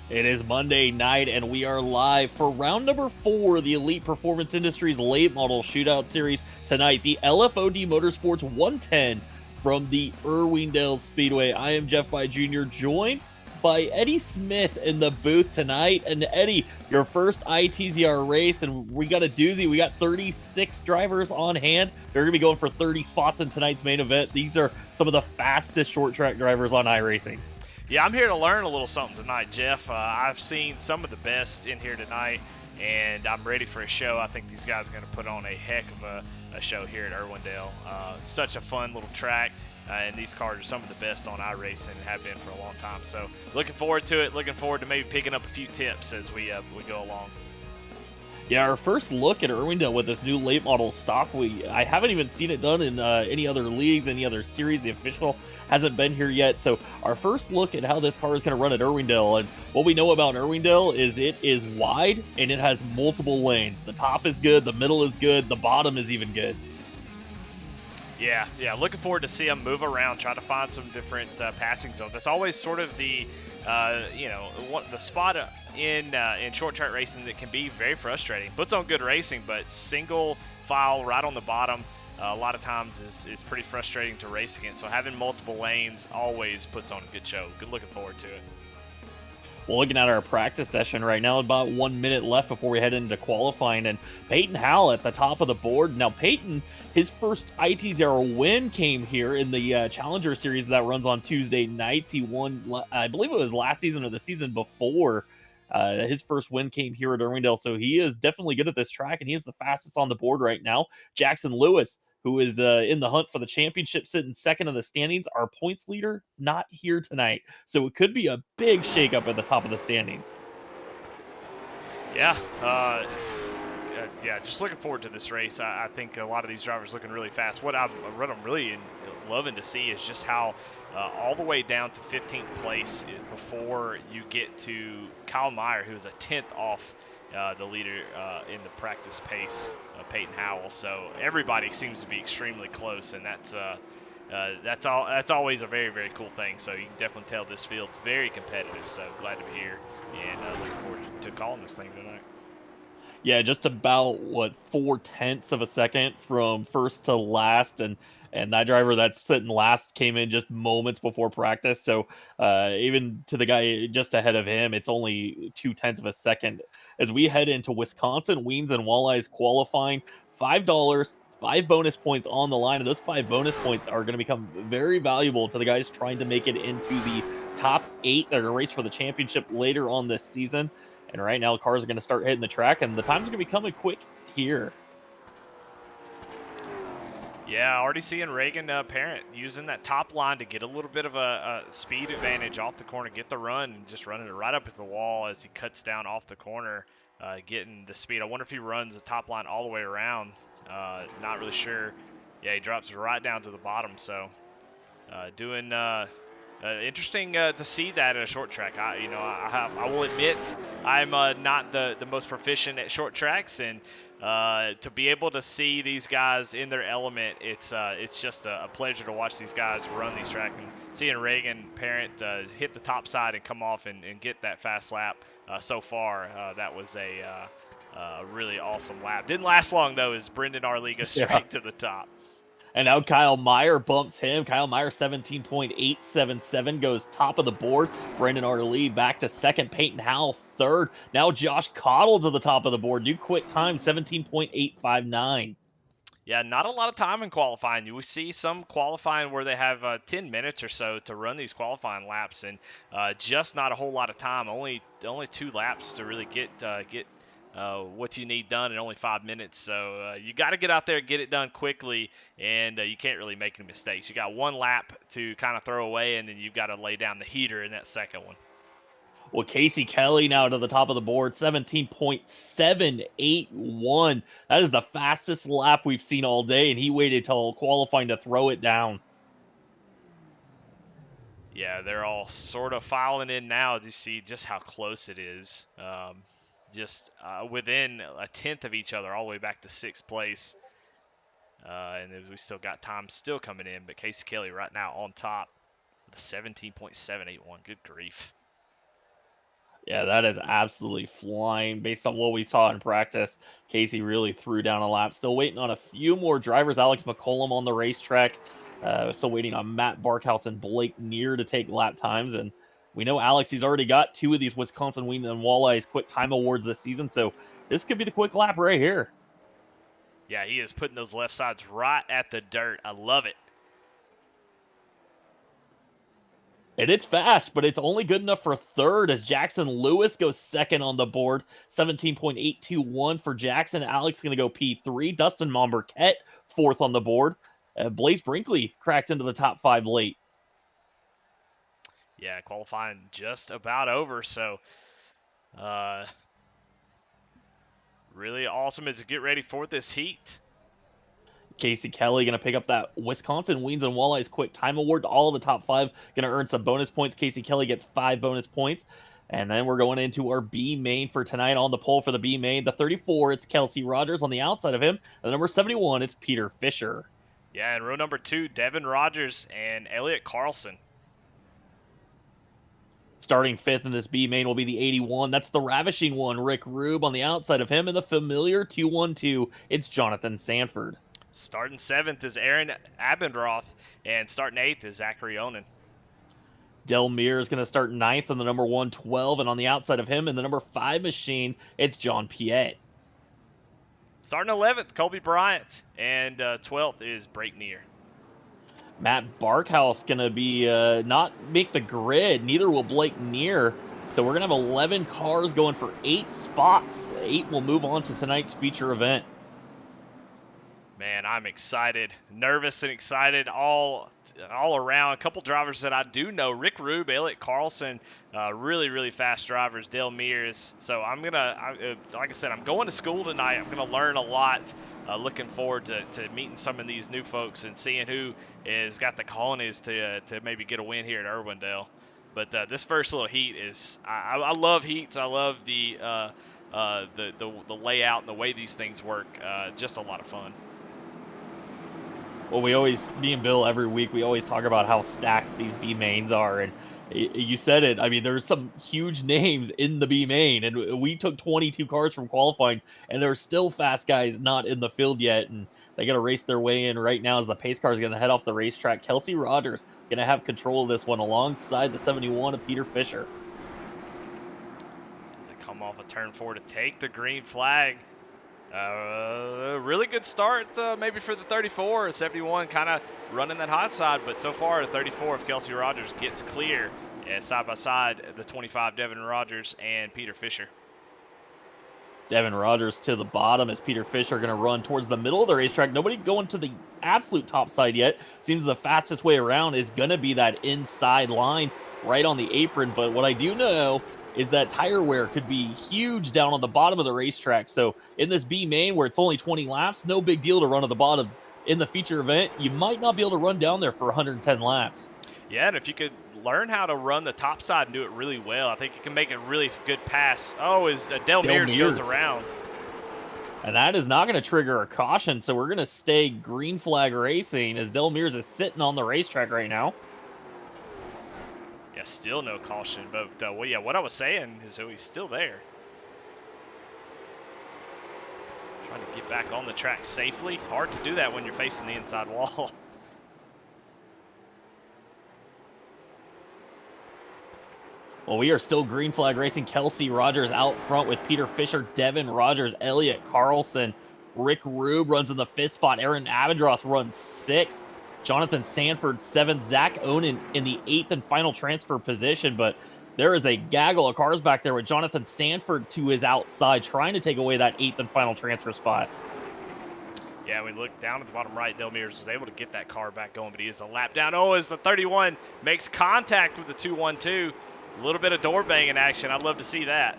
It is Monday night, and we are live for round number 4 of the Elite Performance Industries Late Model Shootout Series. Tonight, the LFOD Motorsports 110 from the Irwindale Speedway. I am Jeff By Jr., joined by Eddie Smith in the booth tonight. And Eddie, your first ITZR race, and we got a doozy. We got 36 drivers on hand. They're going to be going for 30 spots in tonight's main event. These are some of the fastest short track drivers on iRacing. Yeah, I'm here to learn a little something tonight, Jeff. I've seen some of the best in here tonight, and I'm ready for a show. I think these guys are going to put on a heck of a show here at Irwindale. Such a fun little track, and these cars are some of the best on iRacing and have been for a long time. So looking forward to it. Looking forward to maybe picking up a few tips as we go along. Yeah, our first look at Irwindale with this new late model stock, I haven't even seen it done in any other leagues, any other series. The official hasn't been here yet. So our first look at how this car is going to run at Irwindale, and what we know about Irwindale is it is wide and it has multiple lanes. The top is good, the middle is good, the bottom is even good. Yeah, looking forward to see them move around, try to find some different passing zones. That's always sort of the the spot in short track racing that can be very frustrating. Puts on good racing, but single file right on the bottom a lot of times is pretty frustrating to race against. So having multiple lanes always puts on a good show. Good, looking forward to it. Well, looking at our practice session right now, about 1 minute left before we head into qualifying, and Peyton Howell at the top of the board. Now, Peyton, his first ITZR win came here in the Challenger Series that runs on Tuesday nights. He won, I believe it was last season or the season before. His first win came here at Irwindale, so he is definitely good at this track, and he is the fastest on the board right now. Jackson Lewis, who is in the hunt for the championship, sitting second in the standings. Our points leader not here tonight, so it could be a big shakeup at the top of the standings. Yeah, just looking forward to this race. I think a lot of these drivers looking really fast. What I'm really loving to see is just how all the way down to 15th place before you get to Kyle Meyer, who is a 10th off the leader in the practice pace, Peyton Howell. So everybody seems to be extremely close, and that's always a very, very cool thing. So you can definitely tell this field's very competitive. So glad to be here, and looking forward to calling this thing tonight. Yeah, just about 4/10 of a second from first to last, and that driver that's sitting last came in just moments before practice. So even to the guy just ahead of him, it's only 0.2 of a second as we head into Wisconsin Weens and Walleyes qualifying. $5, 5 bonus points on the line, and those 5 bonus points are going to become very valuable to the guys trying to make it into the top 8 that are going to race for the championship later on this season. And right now, cars are going to start hitting the track, and the times are going to be coming quick here. Yeah, already seeing Reagan Parent using that top line to get a little bit of a speed advantage off the corner, get the run, and just running it right up at the wall as he cuts down off the corner, getting the speed. I wonder if he runs the top line all the way around. Not really sure. Yeah, he drops right down to the bottom. So doing interesting to see that at a short track. I will admit I'm not the most proficient at short tracks, and to be able to see these guys in their element, it's just a pleasure to watch these guys run these tracks. And seeing Reagan Parent hit the top side and come off and get that fast lap so far, that was a really awesome lap. Didn't last long though, as Brendan Arlee goes straight to the top. And now Kyle Meyer bumps him. Kyle Meyer 17.877 goes top of the board. Brendan Arlee back to second. Peyton Howell third. Now Josh Cottle to the top of the board. New quick time 17.859. Yeah, not a lot of time in qualifying. You will see some qualifying where they have 10 minutes or so to run these qualifying laps, and just not a whole lot of time. Only 2 laps to really get what you need done in only 5 minutes. So you got to get out there, get it done quickly, and you can't really make any mistakes. You got 1 lap to kind of throw away, and then you've got to lay down the heater in that second one. Well, Casey Kelly now to the top of the board, 17.781. That is the fastest lap we've seen all day, and he waited till qualifying to throw it down. Yeah, they're all sort of filing in now as you see just how close it is. Just within a tenth of each other all the way back to 6th place. And we still got time still coming in, but Casey Kelly right now on top with a 17.781. Good grief. Yeah, that is absolutely flying based on what we saw in practice. Casey really threw down a lap. Still waiting on a few more drivers. Alex McCollum on the racetrack. Still waiting on Matt Barkhouse and Blake Neer to take lap times. And we know Alex, he's already got 2 of these Wisconsin Wing and Walleyes quick time awards this season. So this could be the quick lap right here. Yeah, he is putting those left sides right at the dirt. I love it. And it's fast, but it's only good enough for third as Jackson Lewis goes second on the board. 17.821 for Jackson. Alex going to go P3. Dustin Monberquette fourth on the board. Blaze Brinkley cracks into the top 5 late. Yeah, qualifying just about over. So really awesome as you get ready for this heat. Casey Kelly going to pick up that Wisconsin Weens and Walleyes quick time award. All of the top 5 going to earn some bonus points. Casey Kelly gets 5 bonus points. And then we're going into our B main for tonight. On the pole for the B main, the 34, it's Kelsey Rogers. On the outside of him, the number 71, it's Peter Fisher. Yeah, and row number 2, Devin Rogers and Elliott Carlson. Starting 5th in this B main will be the 81. That's the ravishing one, Rick Rube. On the outside of him, and the familiar 212, it's Jonathan Sanford. Starting 7th is Aaron Abendroth, and starting 8th is Zachary Onan. Del Mir is going to start 9th on the number 112, and on the outside of him in the number 5 machine, it's John Piet. Starting 11th, Colby Bryant, and 12th is Brake Neer. Matt Barkhouse going to be not make the grid. Neither will Blake Neer. So we're going to have 11 cars going for 8 spots. 8 will move on to tonight's feature event. Man, I'm excited, nervous and excited all around. A couple drivers that I do know, Rick Rube, Elliott Carlson, really, really fast drivers, Dale Mears. So like I said, I'm going to school tonight. I'm going to learn a lot. Looking forward to meeting some of these new folks and seeing who has got the cojones to maybe get a win here at Irwindale. But this first little heat is, I love heats. I love the layout and the way these things work. Just a lot of fun. Well, me and Bill, every week, we always talk about how stacked these B mains are. And you said it. I mean, there's some huge names in the B main. And we took 22 cars from qualifying, and there are still fast guys not in the field yet. And they got to race their way in right now as the pace car is going to head off the racetrack. Kelsey Rogers going to have control of this one alongside the 71 of Peter Fisher. As they come off a turn 4 to take the green flag. Really good start maybe for the 34. 71 kind of running that hot side, but so far the 34 of Kelsey Rogers gets clear side by side the 25 Devin Rogers and Peter Fisher. Devin Rogers to the bottom as Peter Fisher going to run towards the middle of the racetrack. Nobody going to the absolute top side yet. Seems the fastest way around is going to be that inside line right on the apron, but what I do know is that tire wear could be huge down on the bottom of the racetrack. So in this B main where it's only 20 laps, no big deal to run at the bottom. In the feature event, you might not be able to run down there for 110 laps. Yeah, and if you could learn how to run the top side and do it really well, I think you can make a really good pass. Oh, as Dale Mears goes around. And that is not going to trigger a caution, so we're going to stay green flag racing as Dale Mears is sitting on the racetrack right now. Yeah, still no caution, but well, yeah, what I was saying is he's still there. Trying to get back on the track safely. Hard to do that when you're facing the inside wall. Well, we are still green flag racing. Kelsey Rogers out front with Peter Fisher, Devin Rogers, Elliott Carlson. Rick Rube runs in the 5th spot. Aaron Abendroth runs 6th. Jonathan Sanford 7th, Zach Onan in the 8th and final transfer position, but there is a gaggle of cars back there with Jonathan Sanford to his outside trying to take away that 8th and final transfer spot. Yeah, we look down at the bottom right, Dale Mears was able to get that car back going, but he is a lap down. Oh, as the 31 makes contact with the 212, a little bit of door banging action. I'd love to see that.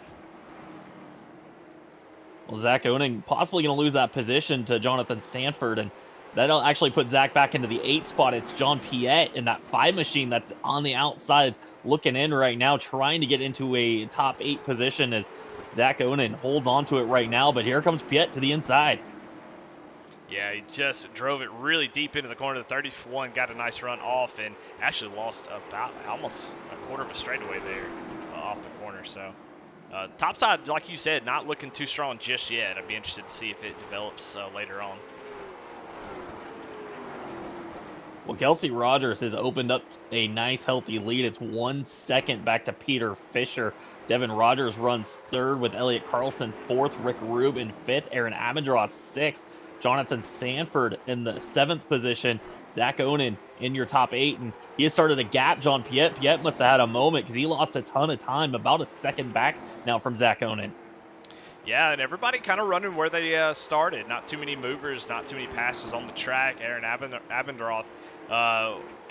Well, Zach Onan possibly going to lose that position to Jonathan Sanford, and that'll actually put Zach back into the 8th spot. It's John Piet in that 5 machine that's on the outside looking in right now, trying to get into a top 8 position as Zach Onan holds on to it right now. But here comes Piet to the inside. Yeah, he just drove it really deep into the corner. The 31 got a nice run off and actually lost about almost a quarter of a straightaway there off the corner. So Topside, like you said, not looking too strong just yet. I'd be interested to see if it develops later on. Well, Kelsey Rogers has opened up a nice, healthy lead. It's 1 second back to Peter Fisher. Devin Rogers runs third with Elliott Carlson fourth, Rick Rube in fifth, Aaron Abendroth sixth, Jonathan Sanford in the seventh position, Zach Onen in your top eight, and he has started to gap John Piet. Piet must have had a moment because he lost a ton of time, about a second back now from Zach Onen. Yeah, and everybody kind of running where they started. Not too many movers, not too many passes on the track. Aaron Abendroth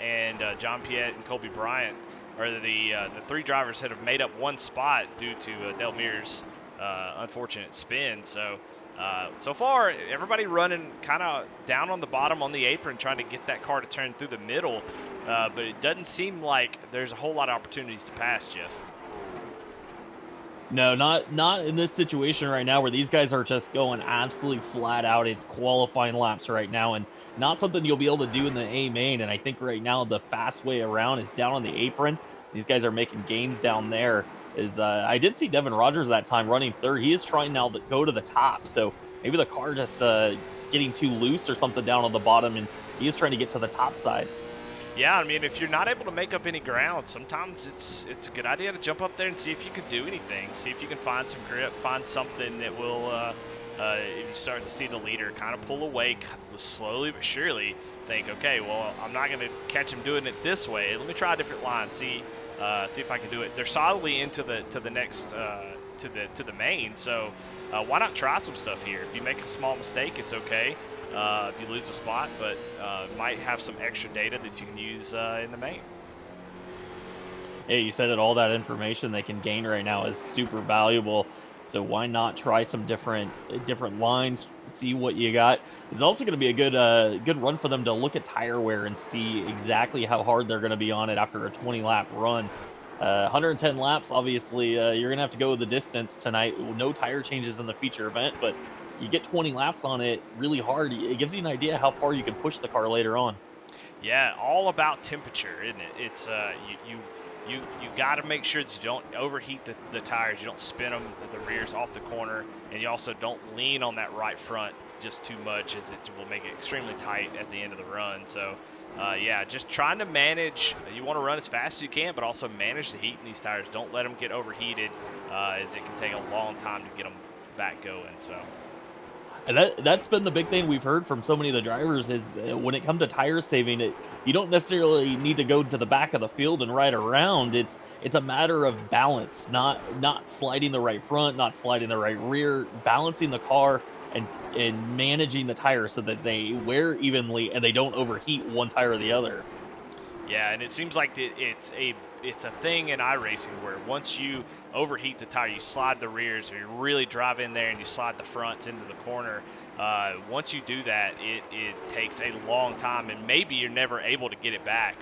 and John Piet and Colby Bryant are the three drivers that have made up one spot due to Dale Mears' unfortunate spin. So far, everybody running kind of down on the bottom on the apron, trying to get that car to turn through the middle. But it doesn't seem like there's a whole lot of opportunities to pass, Jeff. No, not in this situation right now where these guys are just going absolutely flat out. It's qualifying laps right now, and not something you'll be able to do in the A main. And I think right now the fast way around is down on the apron. These guys are making gains down there. I did see Devin Rogers that time running third. He is trying now to go to the top, so maybe the car just getting too loose or something down on the bottom, and he is trying to get to the top side. Yeah, I mean, if you're not able to make up any ground, sometimes it's a good idea to jump up there and see if you can do anything. See if you can find some grip, find something that will, if you start to see the leader kind of pull away slowly but surely, think, okay, well, I'm not going to catch him doing it this way. Let me try a different line, see if I can do it. They're solidly into the next to the main, so why not try some stuff here? If you make a small mistake, it's okay. If you lose a spot, but might have some extra data that you can use in the main. Yeah, you said it. All that information they can gain right now is super valuable. So why not try some different lines, see what you got? It's also going to be a good run for them to look at tire wear and see exactly how hard they're going to be on it after a 20-lap run. 110 laps, obviously, you're going to have to go the distance tonight. No tire changes in the feature event, but you get 20 laps on it really hard. It gives you an idea how far you can push the car later on. Yeah, all about temperature, isn't it? It's you got to make sure that you don't overheat the tires, you don't spin them the rears off the corner, and you also don't lean on that right front just too much, as it will make it extremely tight at the end of the run. So yeah, just trying to manage. You want to run as fast as you can, but also manage the heat in these tires. Don't let them get overheated, as it can take a long time to get them back going. So. And that's been the big thing we've heard from so many of the drivers is when it comes to tire saving, you don't necessarily need to go to the back of the field and ride around. It's a matter of balance, not sliding the right front, not sliding the right rear, balancing the car and managing the tires so that they wear evenly and they don't overheat one tire or the other. Yeah, and it seems like it's a thing in iRacing where once you overheat the tire, you slide the rears, or you really drive in there and you slide the fronts into the corner. Once you do that, it takes a long time, and maybe you're never able to get it back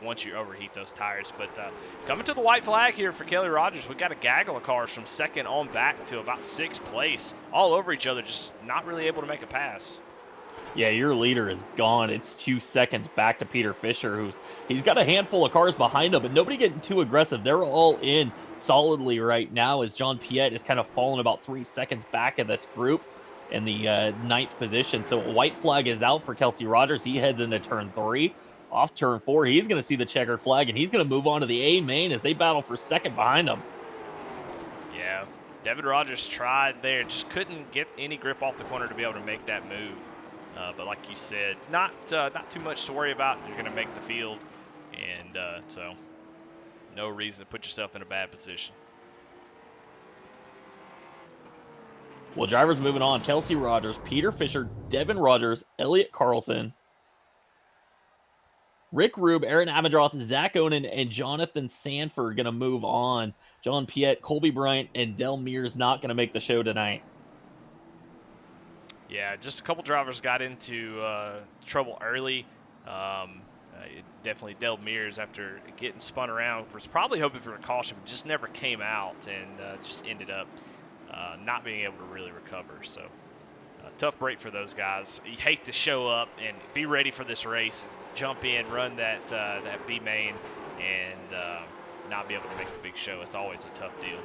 once you overheat those tires. But coming to the white flag here for Kelly Rogers, we've got a gaggle of cars from second on back to about sixth place, all over each other, just not really able to make a pass. Yeah, your leader is gone. It's 2 seconds back to Peter Fisher, he's got a handful of cars behind him, but nobody getting too aggressive. They're all in solidly right now as John Piet is kind of falling about 3 seconds back of this group in the ninth position. So a white flag is out for Kelsey Rogers. He heads into turn 3. Off turn 4, he's going to see the checkered flag, and he's going to move on to the A main as they battle for second behind him. Yeah, Devin Rogers tried there, just couldn't get any grip off the corner to be able to make that move. But like you said, not too much to worry about. You're going to make the field, and so no reason to put yourself in a bad position. Well, drivers moving on. Kelsey Rogers, Peter Fisher, Devin Rogers, Elliott Carlson, Rick Rube, Aaron Abendroth, Zach Onen, and Jonathan Sanford going to move on. John Piet, Colby Bryant, and Del Mears not going to make the show tonight. Yeah, just a couple drivers got into trouble early. Definitely Del Mears, after getting spun around, was probably hoping for a caution, but just never came out, and just ended up not being able to really recover. So tough break for those guys. You hate to show up and be ready for this race, jump in, run that B main, and not be able to make the big show. It's always a tough deal.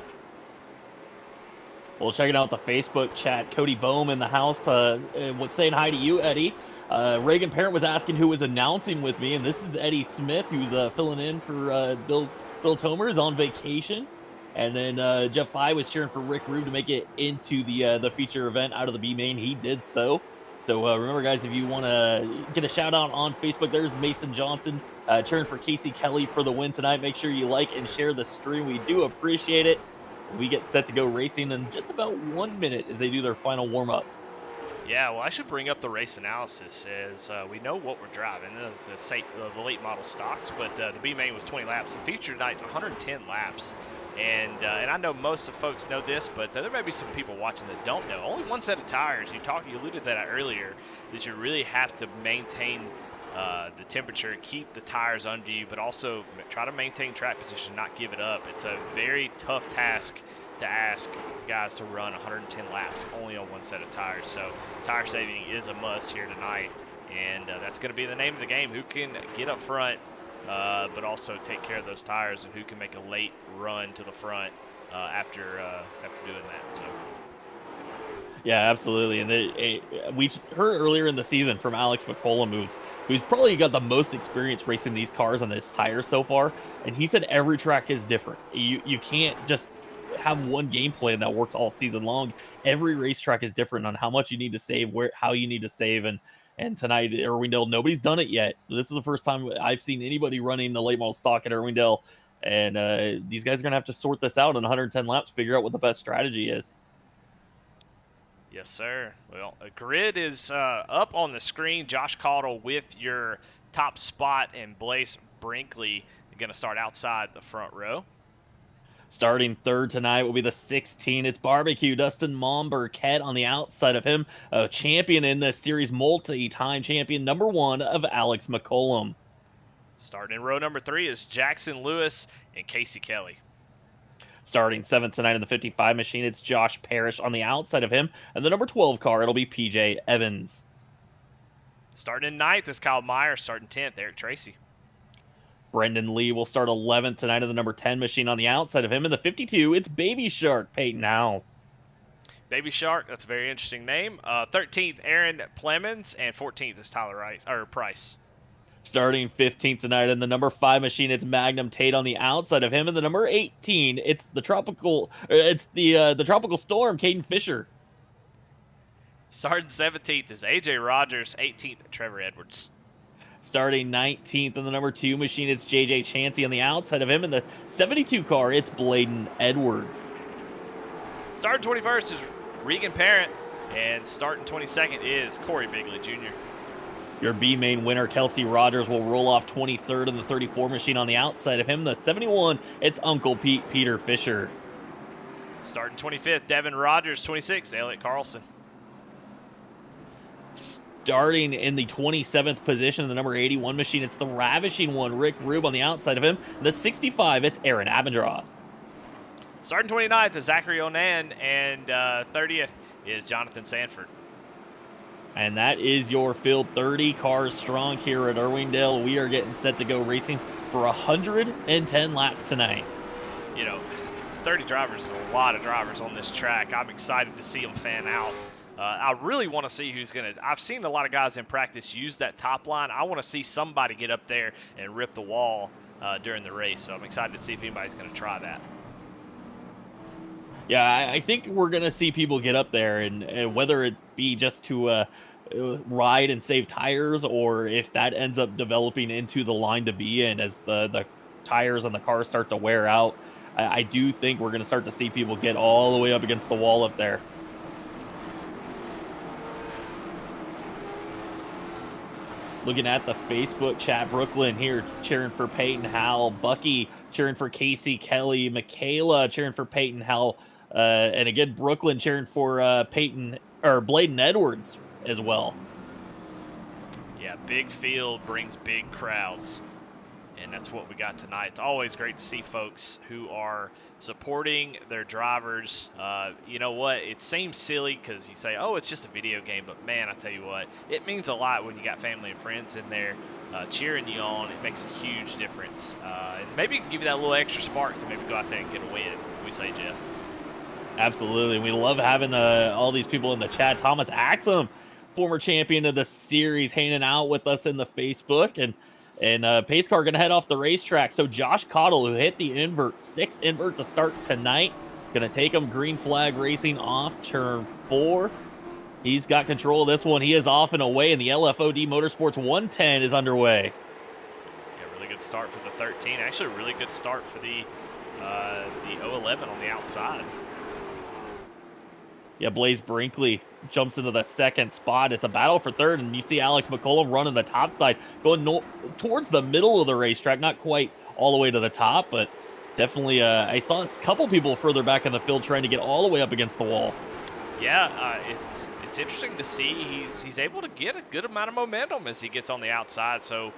Well, checking out the Facebook chat, Cody Bohm in the house. What's saying hi to you, Eddie? Reagan Parent was asking who was announcing with me, and this is Eddie Smith, who's filling in for Bill Tomer, is on vacation. And then Jeff Pye was cheering for Rick Rube to make it into the feature event out of the B main. He did so. So remember, guys, if you want to get a shout out on Facebook, there's Mason Johnson cheering for Casey Kelly for the win tonight. Make sure you like and share the stream. We do appreciate it. We get set to go racing in just about 1 minute as they do their final warm up. Yeah, well, I should bring up the race analysis as we know what we're driving, the late model stocks, but the B main was 20 laps. The feature tonight's 110 laps. And I know most of folks know this, but there may be some people watching that don't know. Only one set of tires. You alluded to that earlier, that you really have to maintain the temperature, keep the tires under you, but also try to maintain track position, not give it up. It's a very tough task to ask guys to run 110 laps only on one set of tires. So tire saving is a must here tonight, and that's going to be the name of the game. Who can get up front, but also take care of those tires, and who can make a late run to the front after doing that. So. Yeah, absolutely. And we heard earlier in the season from Alex McCollum, who's probably got the most experience racing these cars on this tire so far, and he said every track is different. You can't just have one game plan that works all season long. Every racetrack is different on how much you need to save, how you need to save, and tonight at Irwindale, nobody's done it yet. This is the first time I've seen anybody running the late model stock at Irwindale, and these guys are going to have to sort this out in 110 laps, figure out what the best strategy is. Yes, sir. Well, a grid is up on the screen. Josh Caudle with your top spot, and Blaise Brinkley going to start outside the front row. Starting third tonight will be the 16. It's Barbecue. Dustin Momberket on the outside of him. A champion in this series, multi-time champion, number 1 of Alex McCollum. Starting in row number 3 is Jackson Lewis and Casey Kelly. Starting 7th tonight in the 55 machine, it's Josh Parrish on the outside of him. And the number 12 car, it'll be PJ Evans. Starting in 9th is Kyle Meyer. Starting 10th, Eric Tracy. Brendan Lee will start 11th tonight in the number 10 machine on the outside of him. In the 52, it's Baby Shark, Peyton Howell. Baby Shark, that's a very interesting name. 13th, Aaron Plemons, and 14th is Tyler Price. Starting 15th tonight in the number 5 machine, it's Magnum Tate on the outside of him. In the number 18, it's the tropical storm, Caden Fisher. Starting 17th is AJ Rogers. 18th, Trevor Edwards. Starting 19th in the number 2 machine, it's JJ Chansey on the outside of him. In the 72 car, it's Bladen Edwards. Starting 21st is Regan Parent, and starting 22nd is Corey Bigley Jr. Your B main winner, Kelsey Rogers, will roll off 23rd in the 34 machine on the outside of him. The 71, it's Uncle Pete, Peter Fisher. Starting 25th, Devin Rogers. 26th, Elliott Carlson. Starting in the 27th position in the number 81 machine, it's the ravishing one, Rick Rube on the outside of him. The 65, it's Aaron Abendroth. Starting 29th is Zachary Onan, and 30th is Jonathan Sanford. And that is your field, 30 cars strong here at Irwindale. We are getting set to go racing for 110 laps tonight. 30 drivers is a lot of drivers on this track. I'm excited to see them fan out. I really want to see who's going to – I've seen a lot of guys in practice use that top line. I want to see somebody get up there and rip the wall during the race. So I'm excited to see if anybody's going to try that. Yeah, I think we're going to see people get up there, and whether it be just to ride and save tires, or if that ends up developing into the line to be in as the tires on the car start to wear out, I do think we're going to start to see people get all the way up against the wall up there. Looking at the Facebook chat, Brooklyn here cheering for Peyton Howell, Bucky cheering for Casey Kelly, Michaela cheering for Peyton Howell, and again Brooklyn cheering for Bladen Edwards as well. Yeah, big field brings big crowds, and that's what we got tonight. It's always great to see folks who are supporting their drivers. You know what? It seems silly because you say, oh, it's just a video game, but man, I tell you what, it means a lot when you got family and friends in there cheering you on. It makes a huge difference. And maybe it can give you that little extra spark to maybe go out there and get a win. What do we say, Jeff? Absolutely. We love having all these people in the chat. Thomas Axum, former champion of the series, hanging out with us in the Facebook. And Pace Car going to head off the racetrack. So Josh Cottle, who hit the invert, 6 invert to start tonight, going to take him green flag racing off turn 4. He's got control of this one. He is off and away, and the LFOD Motorsports 110 is underway. Yeah, really good start for the 13. Actually, a really good start for the 011 on the outside. Yeah, Blaze Brinkley jumps into the 2nd spot. It's a battle for 3rd, and you see Alex McCollum running the top side, going towards the middle of the racetrack, not quite all the way to the top, but definitely I saw a couple people further back in the field trying to get all the way up against the wall. Yeah, it's interesting to see he's able to get a good amount of momentum as he gets on the outside. So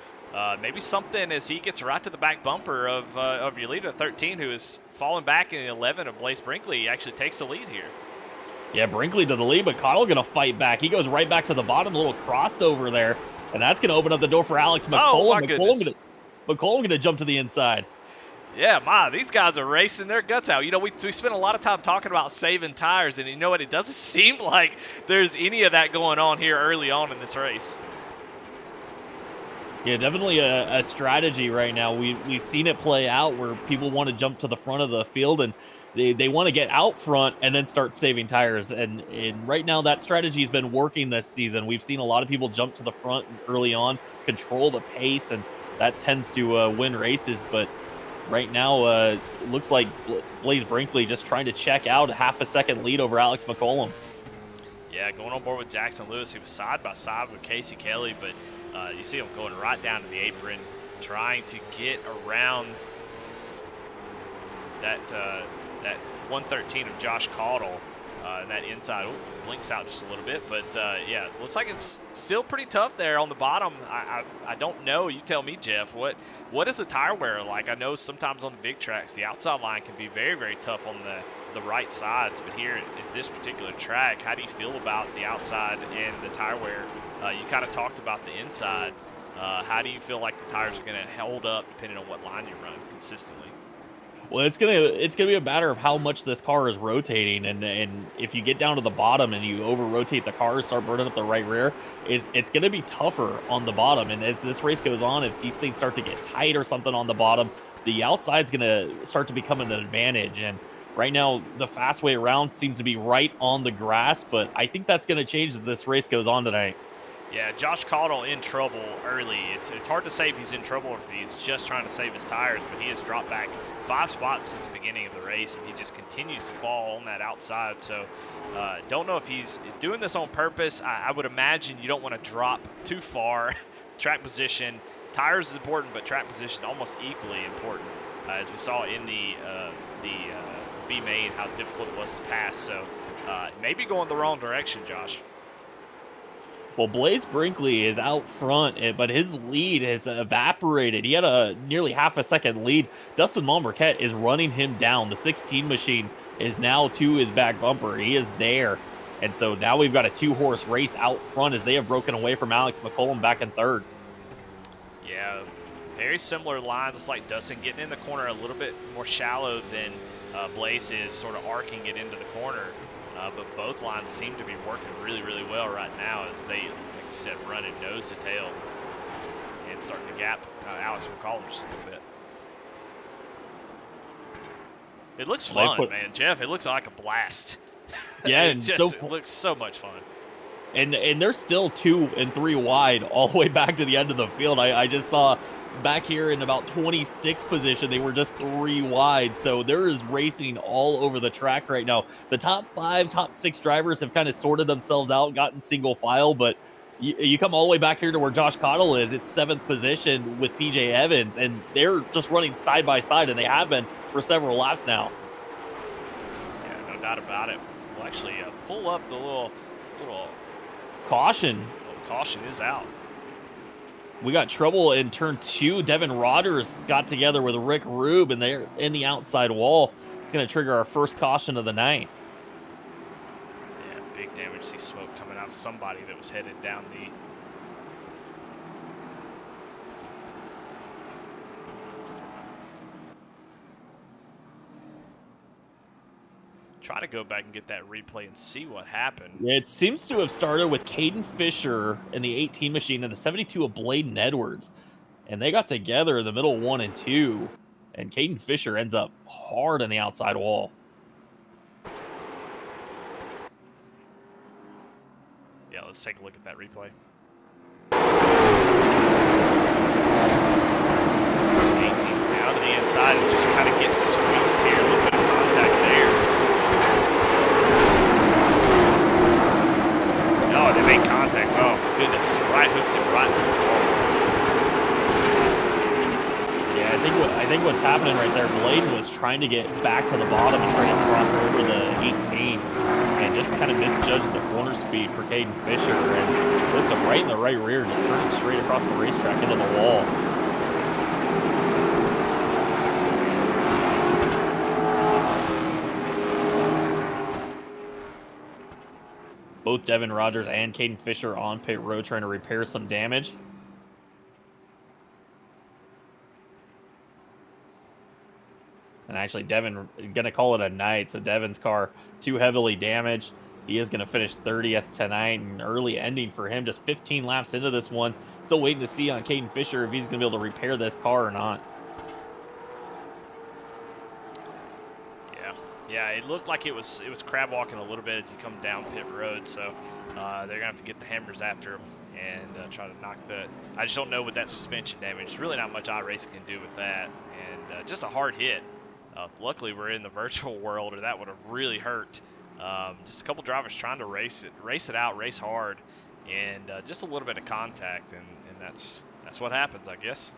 maybe something as he gets right to the back bumper of your leader, 13, who is falling back in the 11 of Blaze Brinkley. He actually takes the lead here. Yeah, Brinkley to the lead, but Cottle going to fight back. He goes right back to the bottom, a little crossover there, and that's going to open up the door for Alex McCollum. Oh, my goodness. McCollum going to jump to the inside. Yeah, these guys are racing their guts out. You know, we spent a lot of time talking about saving tires, and you know what? It doesn't seem like there's any of that going on here early on in this race. Yeah, definitely a strategy right now. We've seen it play out where people want to jump to the front of the field, and they want to get out front and then start saving tires. And right now, that strategy has been working this season. We've seen a lot of people jump to the front early on, control the pace, and that tends to win races. But right now, it looks like Blaze Brinkley just trying to check out a half a second lead over Alex McCollum. Yeah, going on board with Jackson Lewis. He was side by side with Casey Kelly, but you see him going right down to the apron, trying to get around that 113 of Josh Cottle, and that inside blinks out just a little bit. But yeah, looks like it's still pretty tough there on the bottom. I don't know. You tell me, Jeff. What is the tire wear like? I know sometimes on the big tracks, the outside line can be very, very tough on the right sides. But here at this particular track, how do you feel about the outside and the tire wear? You kind of talked about the inside. How do you feel like the tires are going to hold up depending on what line you run consistently? Well, it's gonna be a matter of how much this car is rotating, and if you get down to the bottom and you over rotate the car, start burning up the right rear, it's gonna be tougher on the bottom. And as this race goes on, if these things start to get tight or something on the bottom, the outside's gonna start to become an advantage. And right now, the fast way around seems to be right on the grass, but I think that's gonna change as this race goes on tonight. Yeah, Josh Cottle in trouble early. It's hard to say if he's in trouble or if he's just trying to save his tires, but he has dropped back 5 spots since the beginning of the race, and he just continues to fall on that outside. So don't know if he's doing this on purpose. I would imagine you don't want to drop too far. Track position, tires is important, but track position almost equally important, as we saw in the B main, how difficult it was to pass. So maybe going the wrong direction, Josh. Well, Blaze Brinkley is out front, but his lead has evaporated. He had a nearly half a second lead. Dustin Monmarquette is running him down. The 16 machine is now to his back bumper. He is there. And so now we've got a 2-horse race out front as they have broken away from Alex McCollum back in 3rd. Yeah, very similar lines. It's like Dustin getting in the corner a little bit more shallow than Blaze is, sort of arcing it into the corner. But both lines seem to be working really, really well right now as they, like you said, running nose to tail and starting to gap Alex McCollum just a little bit. It looks fun, man. Jeff, it looks like a blast. Yeah, it looks so much fun. And they're still 2 and 3 wide all the way back to the end of the field. I just saw back here in about 26th position, they were just 3 wide. So there is racing all over the track right now. The top 5, top 6 drivers have kind of sorted themselves out, gotten single file, but you come all the way back here to where Josh Cottle is. It's 7th position with PJ Evans, and they're just running side by side, and they have been for several laps now. Yeah, no doubt about it. We'll actually pull up the little caution. Caution is out. We got trouble in turn 2. Devin Rodders got together with Rick Rube, and they're in the outside wall. It's going to trigger our first caution of the night. Yeah, big damage. See smoke coming out of somebody that was headed down the... try to go back and get that replay and see what happened. Yeah, it seems to have started with Caden Fisher in the 18 machine and the 72 of Bladen Edwards. And they got together in the middle 1 and 2. And Caden Fisher ends up hard on the outside wall. Yeah, let's take a look at that replay. 18 down to the inside and just kind of gets squeezed here. A little bit of contact there. Oh, they made contact. Oh, my goodness. Right hooks him right through the wall. Yeah, I think what's happening right there, Bladen was trying to get back to the bottom and try to cross over the 18 and just kind of misjudged the corner speed for Caden Fisher and flipped him right in the right rear, just turned him straight across the racetrack into the wall. Both Devin Rogers and Caden Fisher on pit road trying to repair some damage. And actually, Devin going to call it a night. So Devin's car too heavily damaged. He is going to finish 30th tonight. An early ending for him, just 15 laps into this one. Still waiting to see on Caden Fisher if he's going to be able to repair this car or not. Yeah, it looked like it was crab walking a little bit as he come down pit road. So they're going to have to get the hammers after him and try to knock the... I just don't know with that suspension damage. There's really not much iRacing can do with that. And just a hard hit. Luckily, we're in the virtual world, or that would have really hurt. Just a couple drivers trying to race it out, race hard, and just a little bit of contact, and that's what happens, I guess.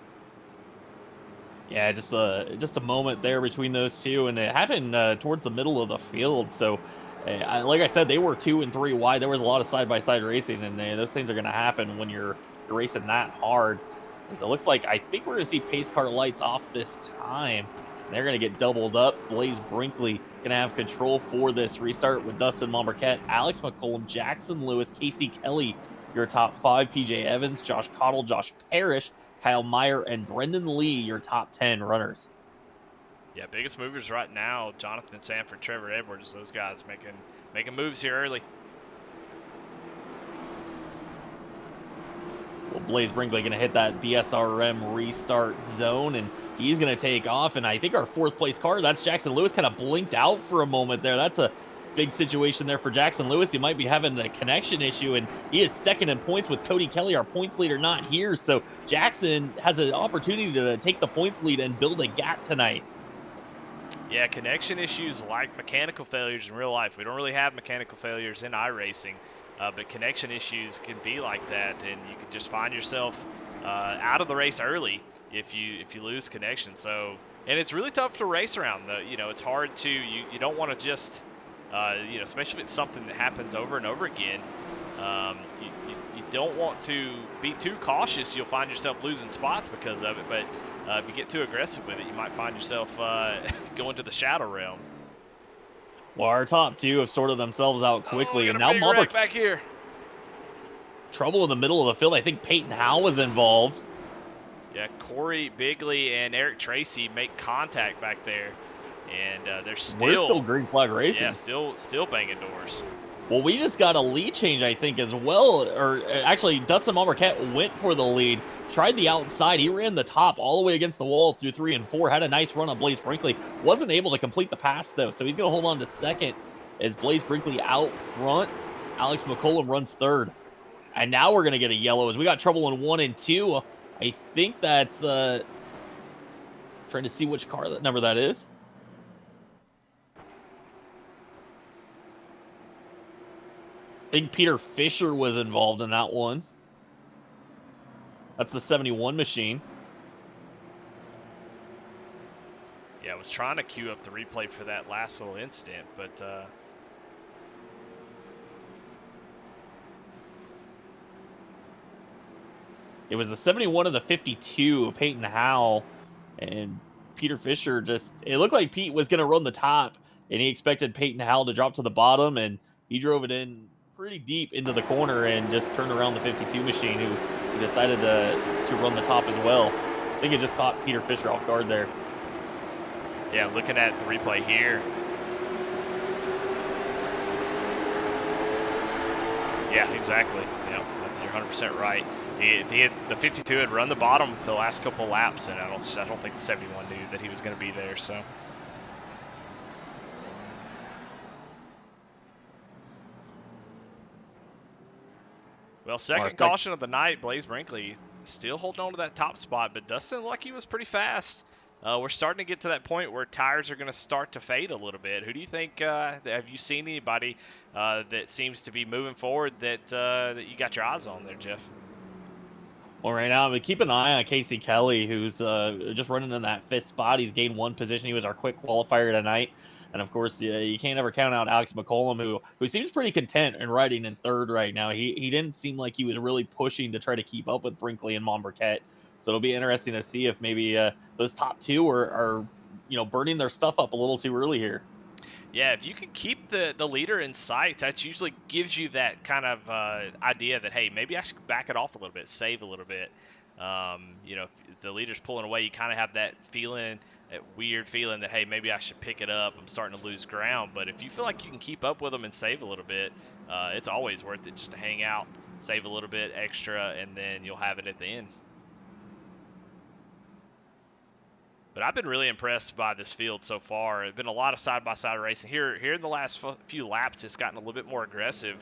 Yeah, just a moment there between those two, and it happened towards the middle of the field. So, like I said, they were 2 and 3 wide. There was a lot of side-by-side racing, and those things are going to happen when you're racing that hard. So it looks like I think we're going to see pace car lights off this time. They're going to get doubled up. Blaze Brinkley going to have control for this restart with Dustin Monmarquette, Alex McCollum, Jackson Lewis, Casey Kelly, your top 5, PJ Evans, Josh Cottle, Josh Parrish, Kyle Meyer, and Brendan Lee, your top 10 runners. Yeah, biggest movers right now, Jonathan Sanford, Trevor Edwards, those guys making moves here early. Well, Blaze Brinkley going to hit that BSRM restart zone, and he's going to take off. And I think our 4th place car, that's Jackson Lewis, kind of blinked out for a moment there. That's a big situation there for Jackson Lewis. He might be having a connection issue, and he is 2nd in points with Cody Kelly, our points leader, not here. So Jackson has an opportunity to take the points lead and build a gap tonight. Yeah, connection issues like mechanical failures in real life. We don't really have mechanical failures in iRacing. But connection issues can be like that, and you can just find yourself out of the race early if you lose connection. So, and it's really tough to race around. It's hard to you don't want to just especially if it's something that happens over and over again. You don't want to be too cautious. You'll find yourself losing spots because of it. But if you get too aggressive with it, you might find yourself going to the shadow realm. Well, our top 2 have sorted themselves out quickly, and now Monmarquette back here. Trouble in the middle of the field. I think Peyton Howe was involved. Yeah, Corey Bigley and Eric Tracy make contact back there, and we're still green flag racing. Yeah, still banging doors. Well, we just got a lead change, I think, as well. Or actually, Dustin Monmarquette went for the lead. Tried the outside. He ran the top all the way against the wall through 3 and 4. Had a nice run on Blaze Brinkley. Wasn't able to complete the pass, though, so he's going to hold on to 2nd as Blaze Brinkley out front. Alex McCollum runs 3rd. And now we're going to get a yellow as we got trouble in 1 and 2. I think that's... trying to see which car number that is. I think Peter Fisher was involved in that one. That's the 71 machine. Yeah, I was trying to queue up the replay for that last little incident, but it was the 71 and the 52, Peyton Howe, and Peter Fisher just... It looked like Pete was going to run the top, and he expected Peyton Howe to drop to the bottom, and he drove it in pretty deep into the corner and just turned around the 52 machine, who decided to run the top as well. I think it just caught Peter Fisher off guard there. Yeah, looking at the replay here, Yeah, exactly. Yeah, you're 100% right. The 52 had run the bottom the last couple laps, and I don't think the 71 knew that he was going to be there. So. Well, second caution of the night, Blaze Brinkley still holding on to that top spot, but Dustin Lucky was pretty fast. We're starting to get to that point where tires are going to start to fade a little bit. Who do you think? Have you seen anybody that seems to be moving forward that you got your eyes on there, Jeff? Well, right now, but keep an eye on Casey Kelly, who's just running in that fifth spot. He's gained one position. He was our quick qualifier tonight. And of course, you can't ever count out Alex McCollum, who seems pretty content in riding in third right now. He didn't seem like he was really pushing to try to keep up with Brinkley and Monberquette. So it'll be interesting to see if maybe those top two are burning their stuff up a little too early here. Yeah, if you can keep the leader in sight, that usually gives you that kind of idea that, hey, maybe I should back it off a little bit, save a little bit. If the leader's pulling away, you kind of have that feeling, that weird feeling that, hey, maybe I should pick it up. I'm starting to lose ground. But if you feel like you can keep up with them and save a little bit, it's always worth it just to hang out, save a little bit extra, and then you'll have it at the end. But I've been really impressed by this field so far. There's been a lot of side-by-side racing. Here in the last few laps, it's gotten a little bit more aggressive.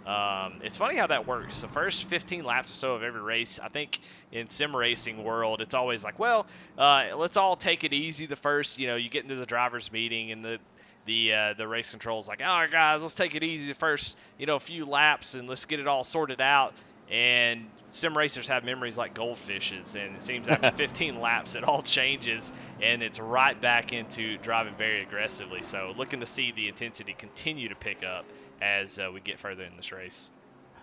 It's funny how that works. The first 15 laps or so of every race, I think in sim racing world, it's always like, well, let's all take it easy the first, you get into the driver's meeting and the race control's like, all right, guys, let's take it easy the first, few laps and let's get it all sorted out. And sim racers have memories like goldfishes, and it seems after 15 laps it all changes and it's right back into driving very aggressively. So looking to see the intensity continue to pick up as we get further in this race.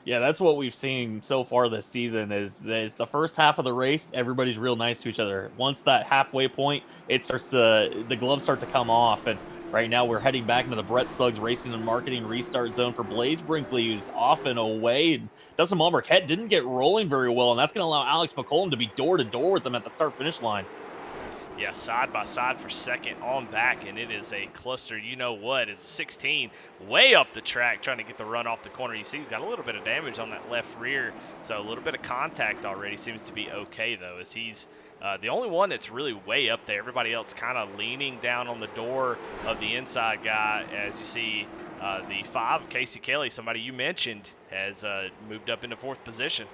Yeah, that's what we've seen so far this season is the first half of the race, everybody's real nice to each other. Once that halfway point, the gloves start to come off. And right now we're heading back into the Brett Suggs Racing and Marketing restart zone for Blaze Brinkley, who's off and away. And Dustin Monberquette didn't get rolling very well, and that's going to allow Alex McCollum to be door-to-door with them at the start-finish line. Yeah, side by side for second on back, and it is a cluster. You know what? It's 16 way up the track trying to get the run off the corner. You see he's got a little bit of damage on that left rear, so a little bit of contact already. Seems to be okay, though, as he's the only one that's really way up there. Everybody else kind of leaning down on the door of the inside guy. As you see, the 5, Casey Kelly, somebody you mentioned, has moved up into 4th position.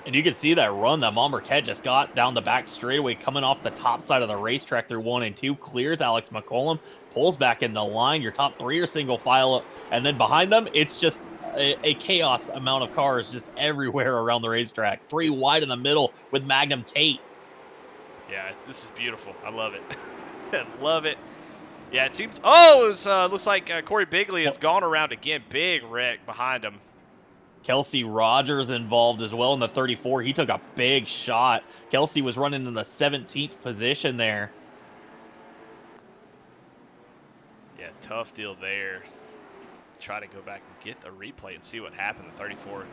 And you can see that run that Monberquette just got down the back straightaway, coming off the top side of the racetrack through 1 and 2, clears Alex McCollum, pulls back in the line. Your top 3 are single file, and then behind them, it's just a chaos amount of cars just everywhere around the racetrack. 3 wide in the middle with Magnum Tate. Yeah, this is beautiful. I love it. I love it. Yeah, it seems. Oh, it looks like Corey Bigley has gone around again. Big wreck behind him. Kelsey Rogers involved as well in the 34. He took a big shot. Kelsey was running in the 17th position there. Yeah, tough deal there. Try to go back and get the replay and see what happened. The 34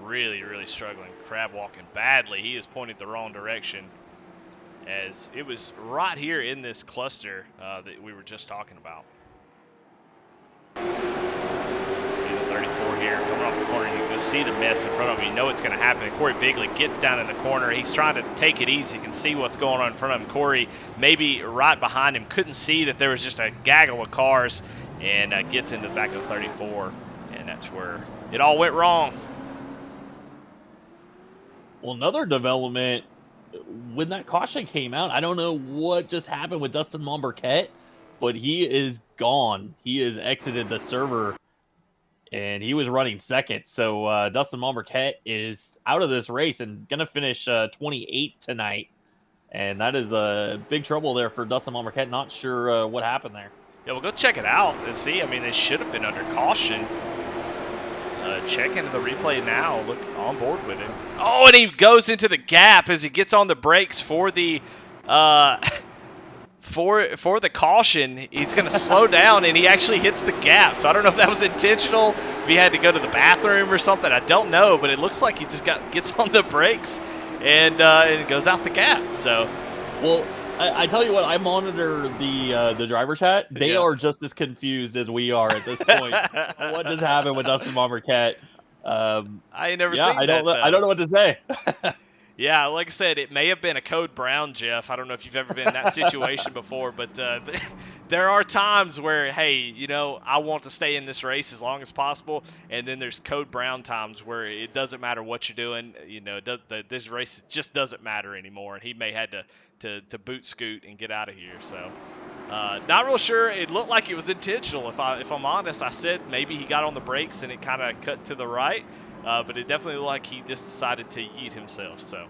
really, really struggling. Crab walking badly. He is pointing the wrong direction, as it was right here in this cluster that we were just talking about. See the 34 here coming off the corner. You can see the mess in front of him. You know it's going to happen. And Corey Bigley gets down in the corner. He's trying to take it easy. You can see what's going on in front of him. Corey maybe right behind him couldn't see that there was just a gaggle of cars, and gets into the back of the 34. And that's where it all went wrong. Well, another development, when that caution came out, I don't know what just happened with Dustin Monberquette, but he is gone. He has exited the server, and he was running second. So Dustin Monberquette is out of this race and going to finish 28th tonight. And that is big trouble there for Dustin Monberquette. Not sure what happened there. Yeah, we'll go check it out and see. I mean, they should have been under caution. Check into the replay now. Look on board with him. Oh, and he goes into the gap as he gets on the brakes for the for the caution. He's going to slow down, and he actually hits the gap. So I don't know if that was intentional, if he had to go to the bathroom or something. I don't know, but it looks like he just gets on the brakes and goes out the gap. So, well, I tell you what, I monitor the driver chat. They are just as confused as we are at this point. What just happened with Dustin Monberquette? I ain't never Yeah, seen that I don't though. know what to say. Yeah, like I said, it may have been a code brown, Jeff. I don't know if you've ever been in that situation before, but there are times where, hey, I want to stay in this race as long as possible, and then there's code brown times where it doesn't matter what you're doing. This race just doesn't matter anymore, and he may had to boot scoot and get out of here. So, not real sure. It looked like it was intentional. If I'm honest, I said maybe he got on the brakes and it kind of cut to the right. But it definitely looked like he just decided to yeet himself. So,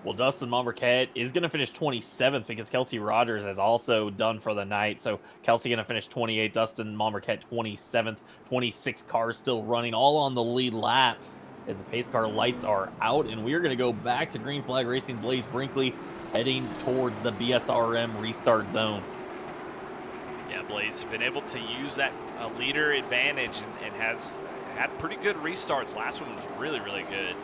Well, Dustin Monmarquette is going to finish 27th because Kelsey Rogers has also done for the night. So Kelsey going to finish 28th, Dustin Monmarquette 27th, 26 cars still running, all on the lead lap as the pace car lights are out. And we are going to go back to Green Flag Racing Blaze Brinkley heading towards the BSRM restart zone. yeah, Blaze been able to use that leader advantage and has had pretty good restarts. Last one was really, really good.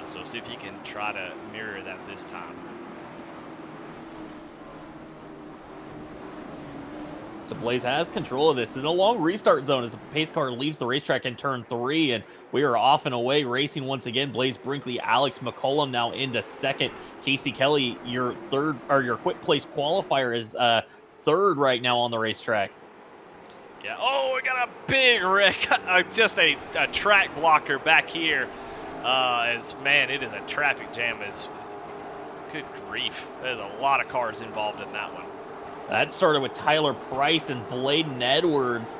So see if he can try to mirror that this time. So Blaze has control of this. In a long restart zone as the pace car leaves the racetrack in turn 3, and we are off and away racing once again. Blaze Brinkley, Alex McCollum now into second. Casey Kelly, your quick place qualifier is third right now on the racetrack. Yeah. Oh, we got a big wreck. Just a track blocker back here. Man, it is a traffic jam. Good grief. There's a lot of cars involved in that one. That started with Tyler Price and Bladen Edwards.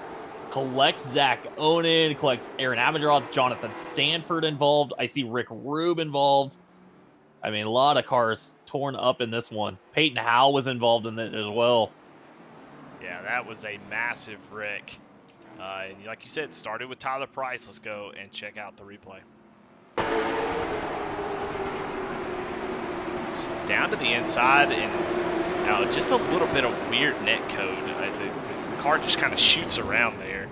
Collects Zach Onan, collects Aaron Avendroth, Jonathan Sanford involved. I see Rick Rube involved. I mean, a lot of cars torn up in this one. Peyton Howe was involved in it as well. Yeah, that was a massive wreck. And like you said, started with Tyler Price. Let's go and check out the replay. It's down to the inside, and now just a little bit of weird net code. The car just kind of shoots around there.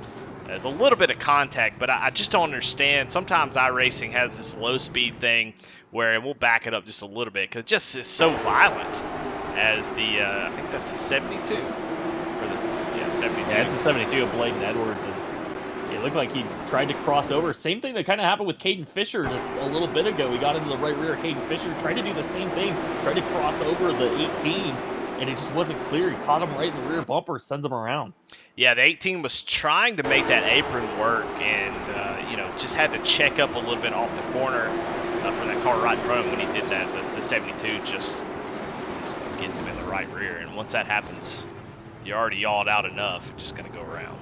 There's a little bit of contact, but I just don't understand. Sometimes iRacing has this low speed thing where, and we'll back it up just a little bit because it just is so violent as the, I think that's the 72. 72. Yeah, it's a 72 of Bladen Edwards. And it looked like he tried to cross over. Same thing that kind of happened with Caden Fisher just a little bit ago. He got into the right rear of Caden Fisher, tried to do the same thing, tried to cross over the 18, and it just wasn't clear. He caught him right in the rear bumper, sends him around. Yeah, the 18 was trying to make that apron work and, just had to check up a little bit off the corner for that car right in front of him when he did that. But the 72 just gets him in the right rear. And once that happens, you're already yawed out enough. It's just going to go around.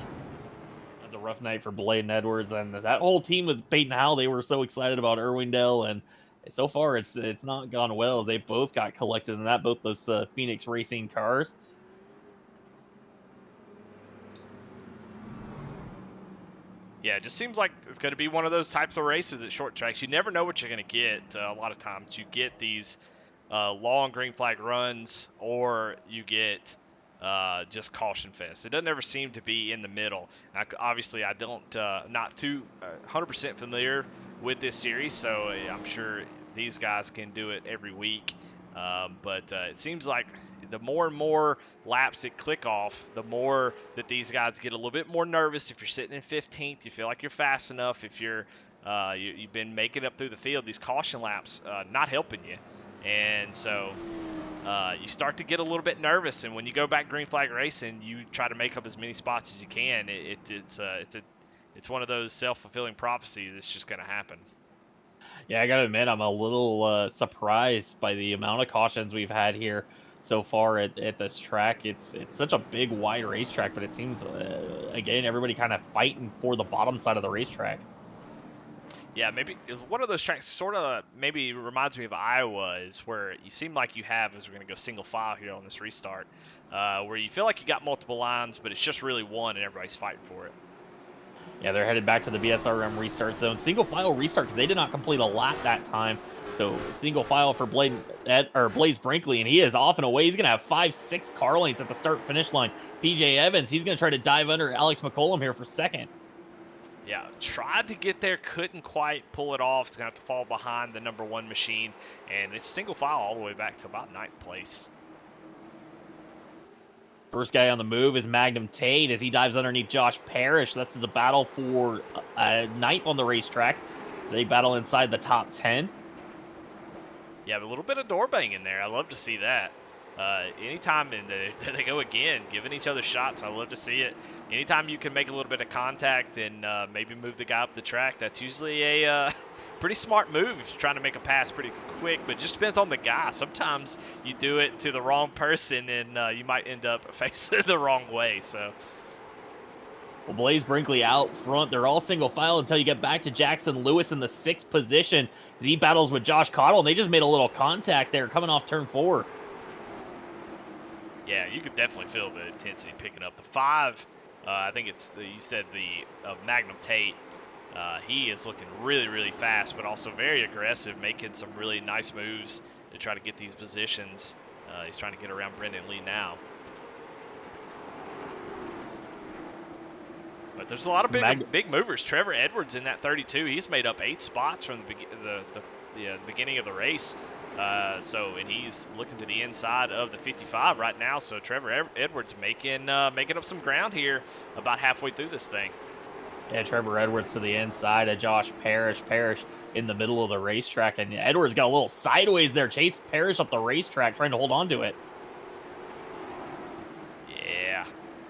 That's a rough night for Bladen Edwards. And that whole team with Peyton Howe, they were so excited about Irwindale. And so far, it's not gone well as they both got collected in that, both those Phoenix Racing cars. Yeah, it just seems like it's going to be one of those types of races at short tracks. You never know what you're going to get. A lot of times you get these long green flag runs or you get just caution fest. It doesn't ever seem to be in the middle. Obviously, I don't not too 100% familiar with this series, so I'm sure these guys can do it every week. But it seems like the more and more laps that click off, the more that these guys get a little bit more nervous. If you're sitting in 15th, you feel like you're fast enough. If you've been making it up through the field, these caution laps not helping you. And so you start to get a little bit nervous. And when you go back green flag racing, you try to make up as many spots as you can. It's one of those self-fulfilling prophecies that's just going to happen. Yeah, I gotta admit, I'm a little surprised by the amount of cautions we've had here so far at this track. It's such a big, wide racetrack, but it seems, again, everybody kind of fighting for the bottom side of the racetrack. Yeah, maybe one of those tracks sort of maybe reminds me of Iowa, is where you seem like you have, as we're going to go single file here on this restart, where you feel like you got multiple lines, but it's just really one and everybody's fighting for it. Yeah, they're headed back to the BSRM restart zone. Single file restart because they did not complete a lap that time. So single file for Blaze Brinkley, and he is off and away. He's going to have 5-6 car lanes at the start-finish line. PJ Evans, he's going to try to dive under Alex McCollum here for second. Yeah, tried to get there, couldn't quite pull it off. It's going to have to fall behind the number one machine, and it's single file all the way back to about 9th place. First guy on the move is Magnum Tate as he dives underneath Josh Parrish. This is a battle for ninth on the racetrack. So they battle inside the top 10. Yeah, but a little bit of door banging there. I love to see that. Anytime they go again, giving each other shots, I love to see it. Anytime you can make a little bit of contact and maybe move the guy up the track, that's usually a pretty smart move if you're trying to make a pass pretty quick, but it just depends on the guy. Sometimes you do it to the wrong person and you might end up facing the wrong way. So. Well, Blaze Brinkley out front. They're all single file until you get back to Jackson Lewis in the 6th position as he battles with Josh Cottle, and they just made a little contact there coming off turn 4. Yeah, you could definitely feel the intensity picking up. The 5, I think it's, you said the Magnum Tate. He is looking really, really fast, but also very aggressive, making some really nice moves to try to get these positions. He's trying to get around Brendan Lee now. But there's a lot of big movers. Trevor Edwards in that 32, he's made up 8 spots from the beginning of the race. And he's looking to the inside of the 55 right now. So Trevor Edwards making up some ground here about halfway through this thing. Yeah, Trevor Edwards to the inside of Josh Parrish. Parrish in the middle of the racetrack, and Edwards got a little sideways there. Chased Parrish up the racetrack, trying to hold on to it.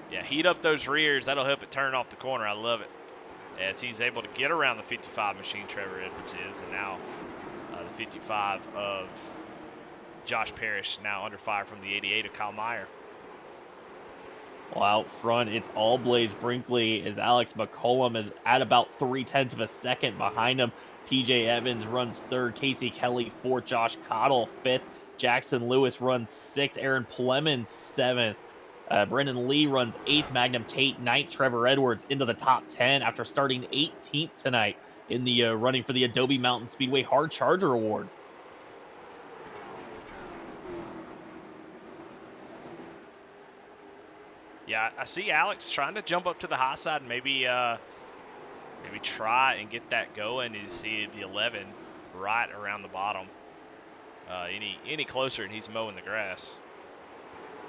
Yeah, heat up those rears. That'll help it turn off the corner. I love it. As he's able to get around the 55 machine, Trevor Edwards is, and now the 55 of Josh Parrish now under fire from the 88 of Kyle Meyer. Well, out front, it's all Blaze Brinkley as Alex McCollum is at about 0.3 of a second behind him. PJ Evans runs 3rd, Casey Kelly 4th, Josh Cottle 5th, Jackson Lewis runs 6th, Aaron Plemons 7th. Brendan Lee runs 8th, Magnum Tate 9th, Trevor Edwards into the top 10 after starting 18th tonight in the running for the Adobe Mountain Speedway Hard Charger Award. Yeah, I see Alex trying to jump up to the high side and maybe try and get that going. You see the 11 right around the bottom. Any closer and he's mowing the grass.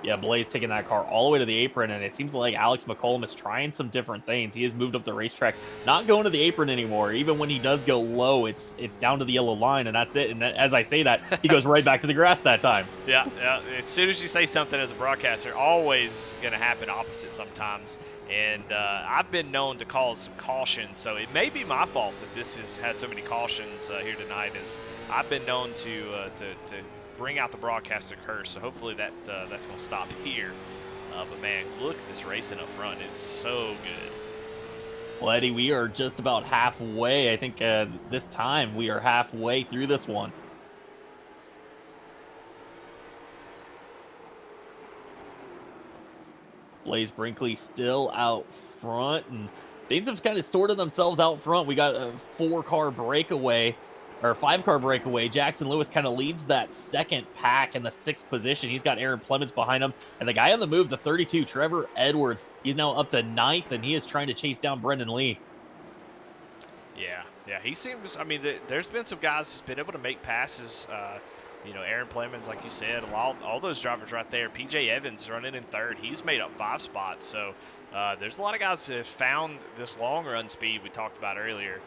Yeah, Blaze taking that car all the way to the apron, and it seems like Alex McCollum is trying some different things. He has moved up the racetrack, not going to the apron anymore. Even when he does go low, it's down to the yellow line, and that's it. And as I say that, he goes right back to the grass that time. Yeah. As soon as you say something as a broadcaster, always going to happen opposite sometimes. And I've been known to call some caution, so it may be my fault that this has had so many cautions here tonight. As I've been known to bring out the broadcaster curse, so hopefully that's going to stop here. But man, look at this racing up front. It's so good. Well, Eddie, we are just about halfway. I think this time we are halfway through this one. Blaze Brinkley still out front, and things have kind of sorted themselves out front. We got a 4-car breakaway. Or 5-car breakaway. Jackson Lewis kind of leads that second pack in the 6th position. He's got Aaron Plemons behind him. And the guy on the move, the 32, Trevor Edwards, he's now up to 9th, and he is trying to chase down Brendan Lee. Yeah, he seems, I mean, there's been some guys who's been able to make passes. Aaron Plemons, like you said, all those drivers right there. PJ Evans running in 3rd. He's made up 5 spots. So there's a lot of guys that have found this long run speed we talked about earlier.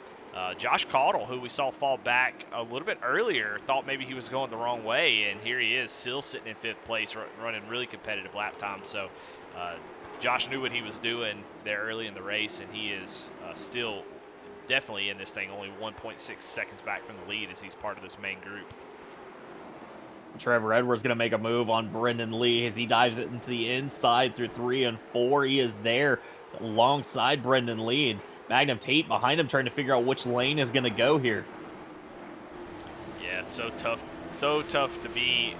Josh Cottle, who we saw fall back a little bit earlier, thought maybe he was going the wrong way, and here he is, still sitting in 5th place, running really competitive lap time. So Josh knew what he was doing there early in the race, and he is still definitely in this thing, only 1.6 seconds back from the lead as he's part of this main group. Trevor Edwards going to make a move on Brendan Lee as he dives it into the inside through 3 and 4. He is there alongside Brendan Lee. And Magnum Tate behind him trying to figure out which lane is going to go here. Yeah, it's so tough to be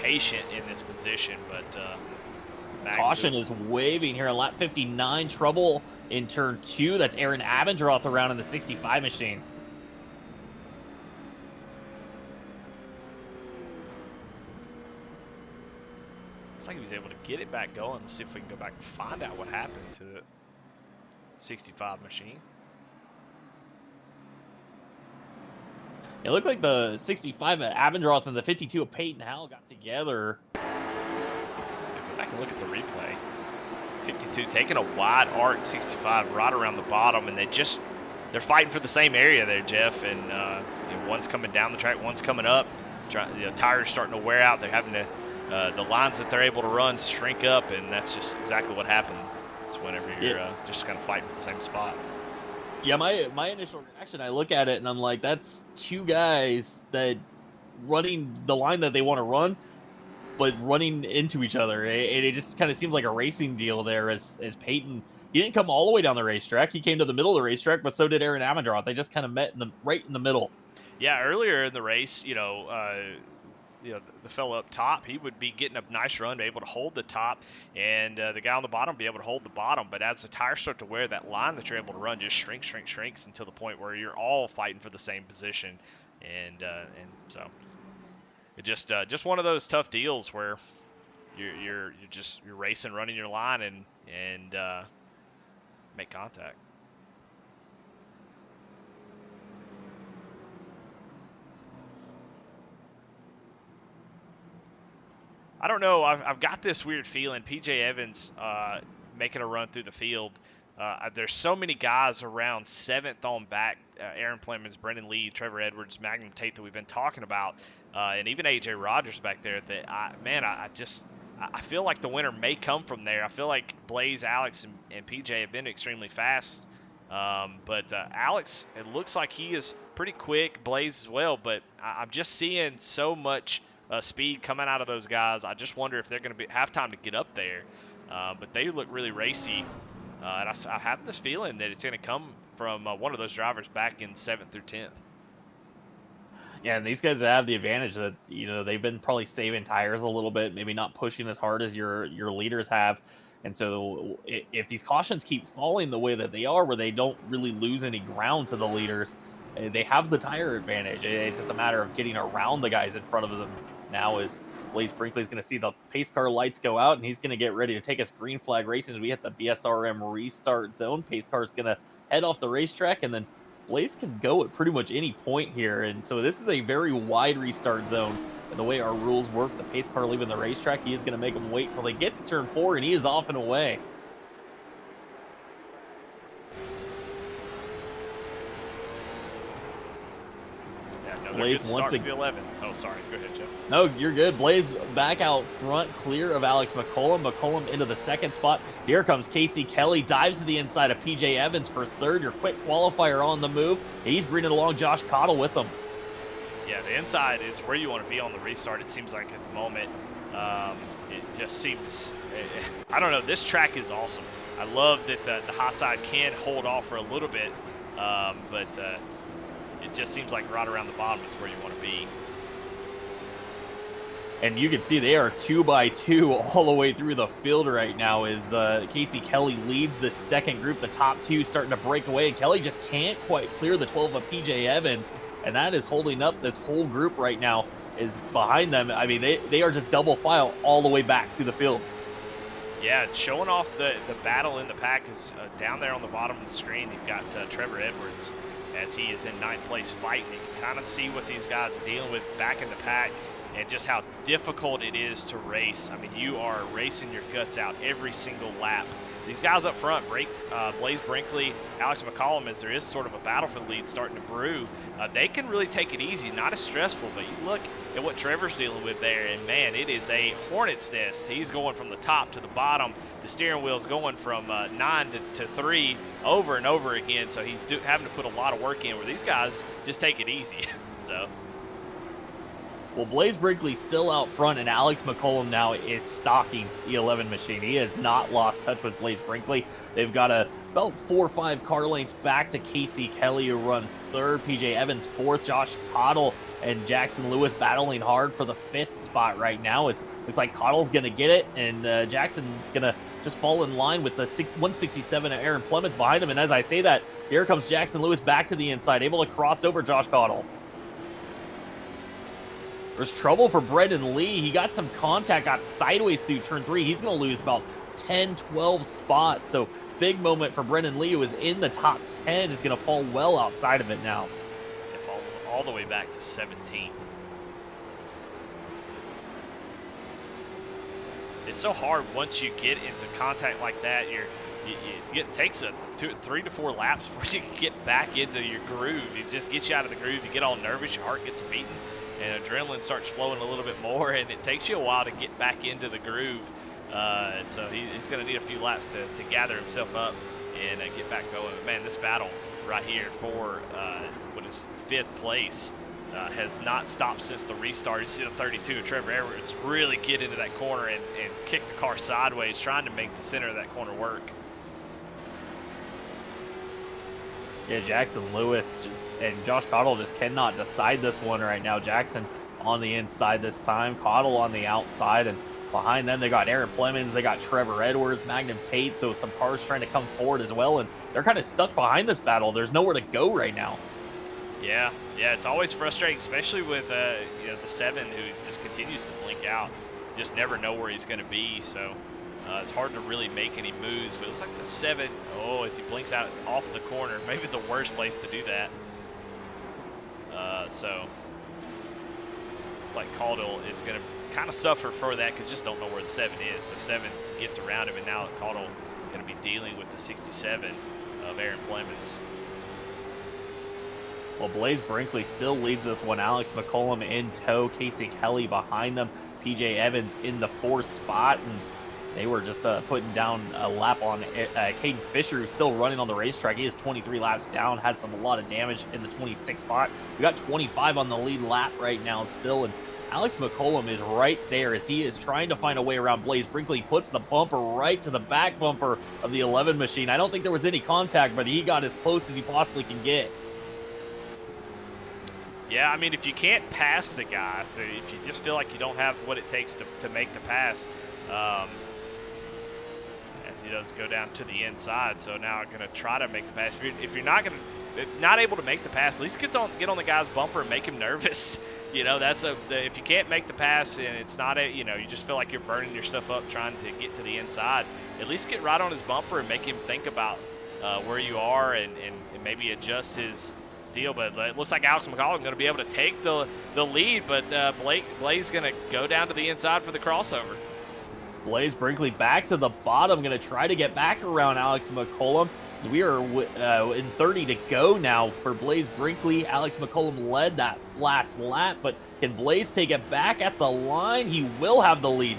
patient in this position, but caution is waving here on lap 59. Trouble in turn 2. That's Aaron Abendroth around in the 65 machine. Looks like he was able to get it back going. Let's see if we can go back and find out what happened to the 65 machine. It looked like the 65 at Abendroth and the 52 of Peyton Howell got together. look at the replay. 52 taking a wide arc 65 right around the bottom, and they're fighting for the same area there, Jeff. And one's coming down the track, one's coming up. The tires starting to wear out. They're having to the lines that they're able to run shrink up, and that's just exactly what happened. It's whenever you're just kind of fighting for the same spot. Yeah, my initial reaction, I look at it and I'm like, that's two guys that running the line that they want to run, but running into each other. It just kind of seems like a racing deal there. As Peyton, he didn't come all the way down the racetrack. He came to the middle of the racetrack, but so did Aaron Amandroth. They just kind of met right in the middle. Yeah, earlier in the race, the fellow up top, he would be getting a nice run, be able to hold the top, and the guy on the bottom be able to hold the bottom. But as the tires start to wear, that line that you're able to run just shrinks until the point where you're all fighting for the same position, and so it just one of those tough deals where you're racing, running your line, and make contact. I don't know. I've got this weird feeling. PJ Evans making a run through the field. There's so many guys around 7th on back. Aaron Plemons, Brendan Lee, Trevor Edwards, Magnum Tate that we've been talking about, and even AJ Rogers back there. That I feel like the winner may come from there. I feel like Blaze, Alex, and PJ have been extremely fast. But Alex, it looks like he is pretty quick. Blaze as well. But I'm just seeing so much speed coming out of those guys. I just wonder if they're going to have time to get up there. But they look really racy. And I have this feeling that it's going to come from one of those drivers back in 7th through 10th. Yeah, and these guys have the advantage that, they've been probably saving tires a little bit, maybe not pushing as hard as your leaders have. And so if these cautions keep falling the way that they are, where they don't really lose any ground to the leaders, they have the tire advantage. It's just a matter of getting around the guys in front of them now. As Blaze Brinkley is going to see the pace car lights go out, and he's going to get ready to take us green flag racing as we hit the BSRM restart zone. Pace car is going to head off the racetrack, and then Blaze can go at pretty much any point here. And so this is a very wide restart zone. And the way our rules work, the pace car leaving the racetrack, he is going to make them wait till they get to turn 4, and he is off and away. Blaze once again. 11. Oh, sorry. Go ahead, Jeff. No, you're good. Blaze back out front, clear of Alex McCollum. McCollum into the 2nd spot. Here comes Casey Kelly. Dives to the inside of PJ Evans for 3rd. Your quick qualifier on the move. He's bringing along Josh Cottle with him. Yeah, the inside is where you want to be on the restart, it seems like, at the moment. It just seems, I don't know, this track is awesome. I love that the high side can hold off for a little bit, but it just seems like right around the bottom is where you want to be. And you can see they are 2 by 2 all the way through the field right now as Casey Kelly leads the second group. The top 2 starting to break away, and Kelly just can't quite clear the 12 of PJ Evans. And that is holding up this whole group right now is behind them. I mean, they are just double file all the way back through the field. Yeah, showing off the battle in the pack is down there on the bottom of the screen. You've got Trevor Edwards as he is in 9th place fighting. You can kind of see what these guys are dealing with back in the pack and just how difficult it is to race. I mean, you are racing your guts out every single lap. These guys up front, Blaze Brinkley, Alex McCollum, as there is sort of a battle for the lead starting to brew, they can really take it easy, not as stressful, but you look at what Trevor's dealing with there, and man, it is a hornet's nest. He's going from the top to the bottom. The steering wheel's going from 9 to 3 over and over again, so he's having to put a lot of work in, where these guys just take it easy. So. Well, Blaze Brinkley still out front, and Alex McCollum now is stalking the 11 machine. He has not lost touch with Blaze Brinkley. They've got about 4 or 5 car lengths back to Casey Kelly, who runs 3rd. PJ Evans 4th. Josh Cottle and Jackson Lewis battling hard for the 5th spot right now. It looks like Cottle's going to get it, and Jackson going to just fall in line with the 167 of Aaron Plemons behind him. And as I say that, here comes Jackson Lewis back to the inside, able to cross over Josh Cottle. There's trouble for Brendan Lee. He got some contact, got sideways through turn 3. He's going to lose about 10, 12 spots. So big moment for Brendan Lee, who is in the top 10, is going to fall well outside of it now. They fall all the way back to 17th. it's so hard once you get into contact like that. It takes 3 to 4 laps before you can get back into your groove. It just gets you out of the groove. You get all nervous, your heart gets beating, and adrenaline starts flowing a little bit more, and it takes you a while to get back into the groove. So he's going to need a few laps to gather himself up and get back going. But man, this battle right here for what is 5th place has not stopped since the restart. You see the 32, Trevor Edwards, really get into that corner and kick the car sideways, trying to make the center of that corner work. Yeah, Jackson Lewis and Josh Cottle just cannot decide this one right now. Jackson on the inside this time, Cottle on the outside, and behind them they got Aaron Plemons, they got Trevor Edwards, Magnum Tate, so some cars trying to come forward as well, and they're kind of stuck behind this battle. There's nowhere to go right now. Yeah, it's always frustrating, especially with the 7 who just continues to blink out. You just never know where he's going to be, so it's hard to really make any moves. But it looks like the 7, as he blinks out off the corner, maybe the worst place to do that. So like Caudill is going to kind of suffer for that because just don't know where the 7 is. So 7 gets around him, and now Caudill going to be dealing with the 67 of Aaron Plemons. Well, Blaze Brinkley still leads this one. Alex McCollum in tow, Casey Kelly behind them, PJ Evans in the 4th spot, and they were just putting down a lap on Caden Fisher, who's still running on the racetrack. He is 23 laps down, has a lot of damage in the 26th spot. We got 25 on the lead lap right now still, and Alex McCollum is right there as he is trying to find a way around Blaze Brinkley. He puts the bumper right to the back bumper of the 11 machine. I don't think there was any contact, but he got as close as he possibly can get. Yeah, I mean, if you can't pass the guy, if you just feel like you don't have what it takes to make the pass, as he does go down to the inside, so now I'm going to try to make the pass. If you're not able to make the pass, at least get on the guy's bumper and make him nervous. If you can't make the pass and it's not you just feel like you're burning your stuff up trying to get to the inside, at least get right on his bumper and make him think about where you are and maybe adjust his deal. But it looks like Alex McCollum is going to be able to take the lead, but Blaze going to go down to the inside for the crossover. Blaze Brinkley back to the bottom, going to try to get back around Alex McCollum. We are in 30 to go now for Blaze Brinkley. Alex McCollum led that last lap, but can Blaze take it back at the line? He will have the lead.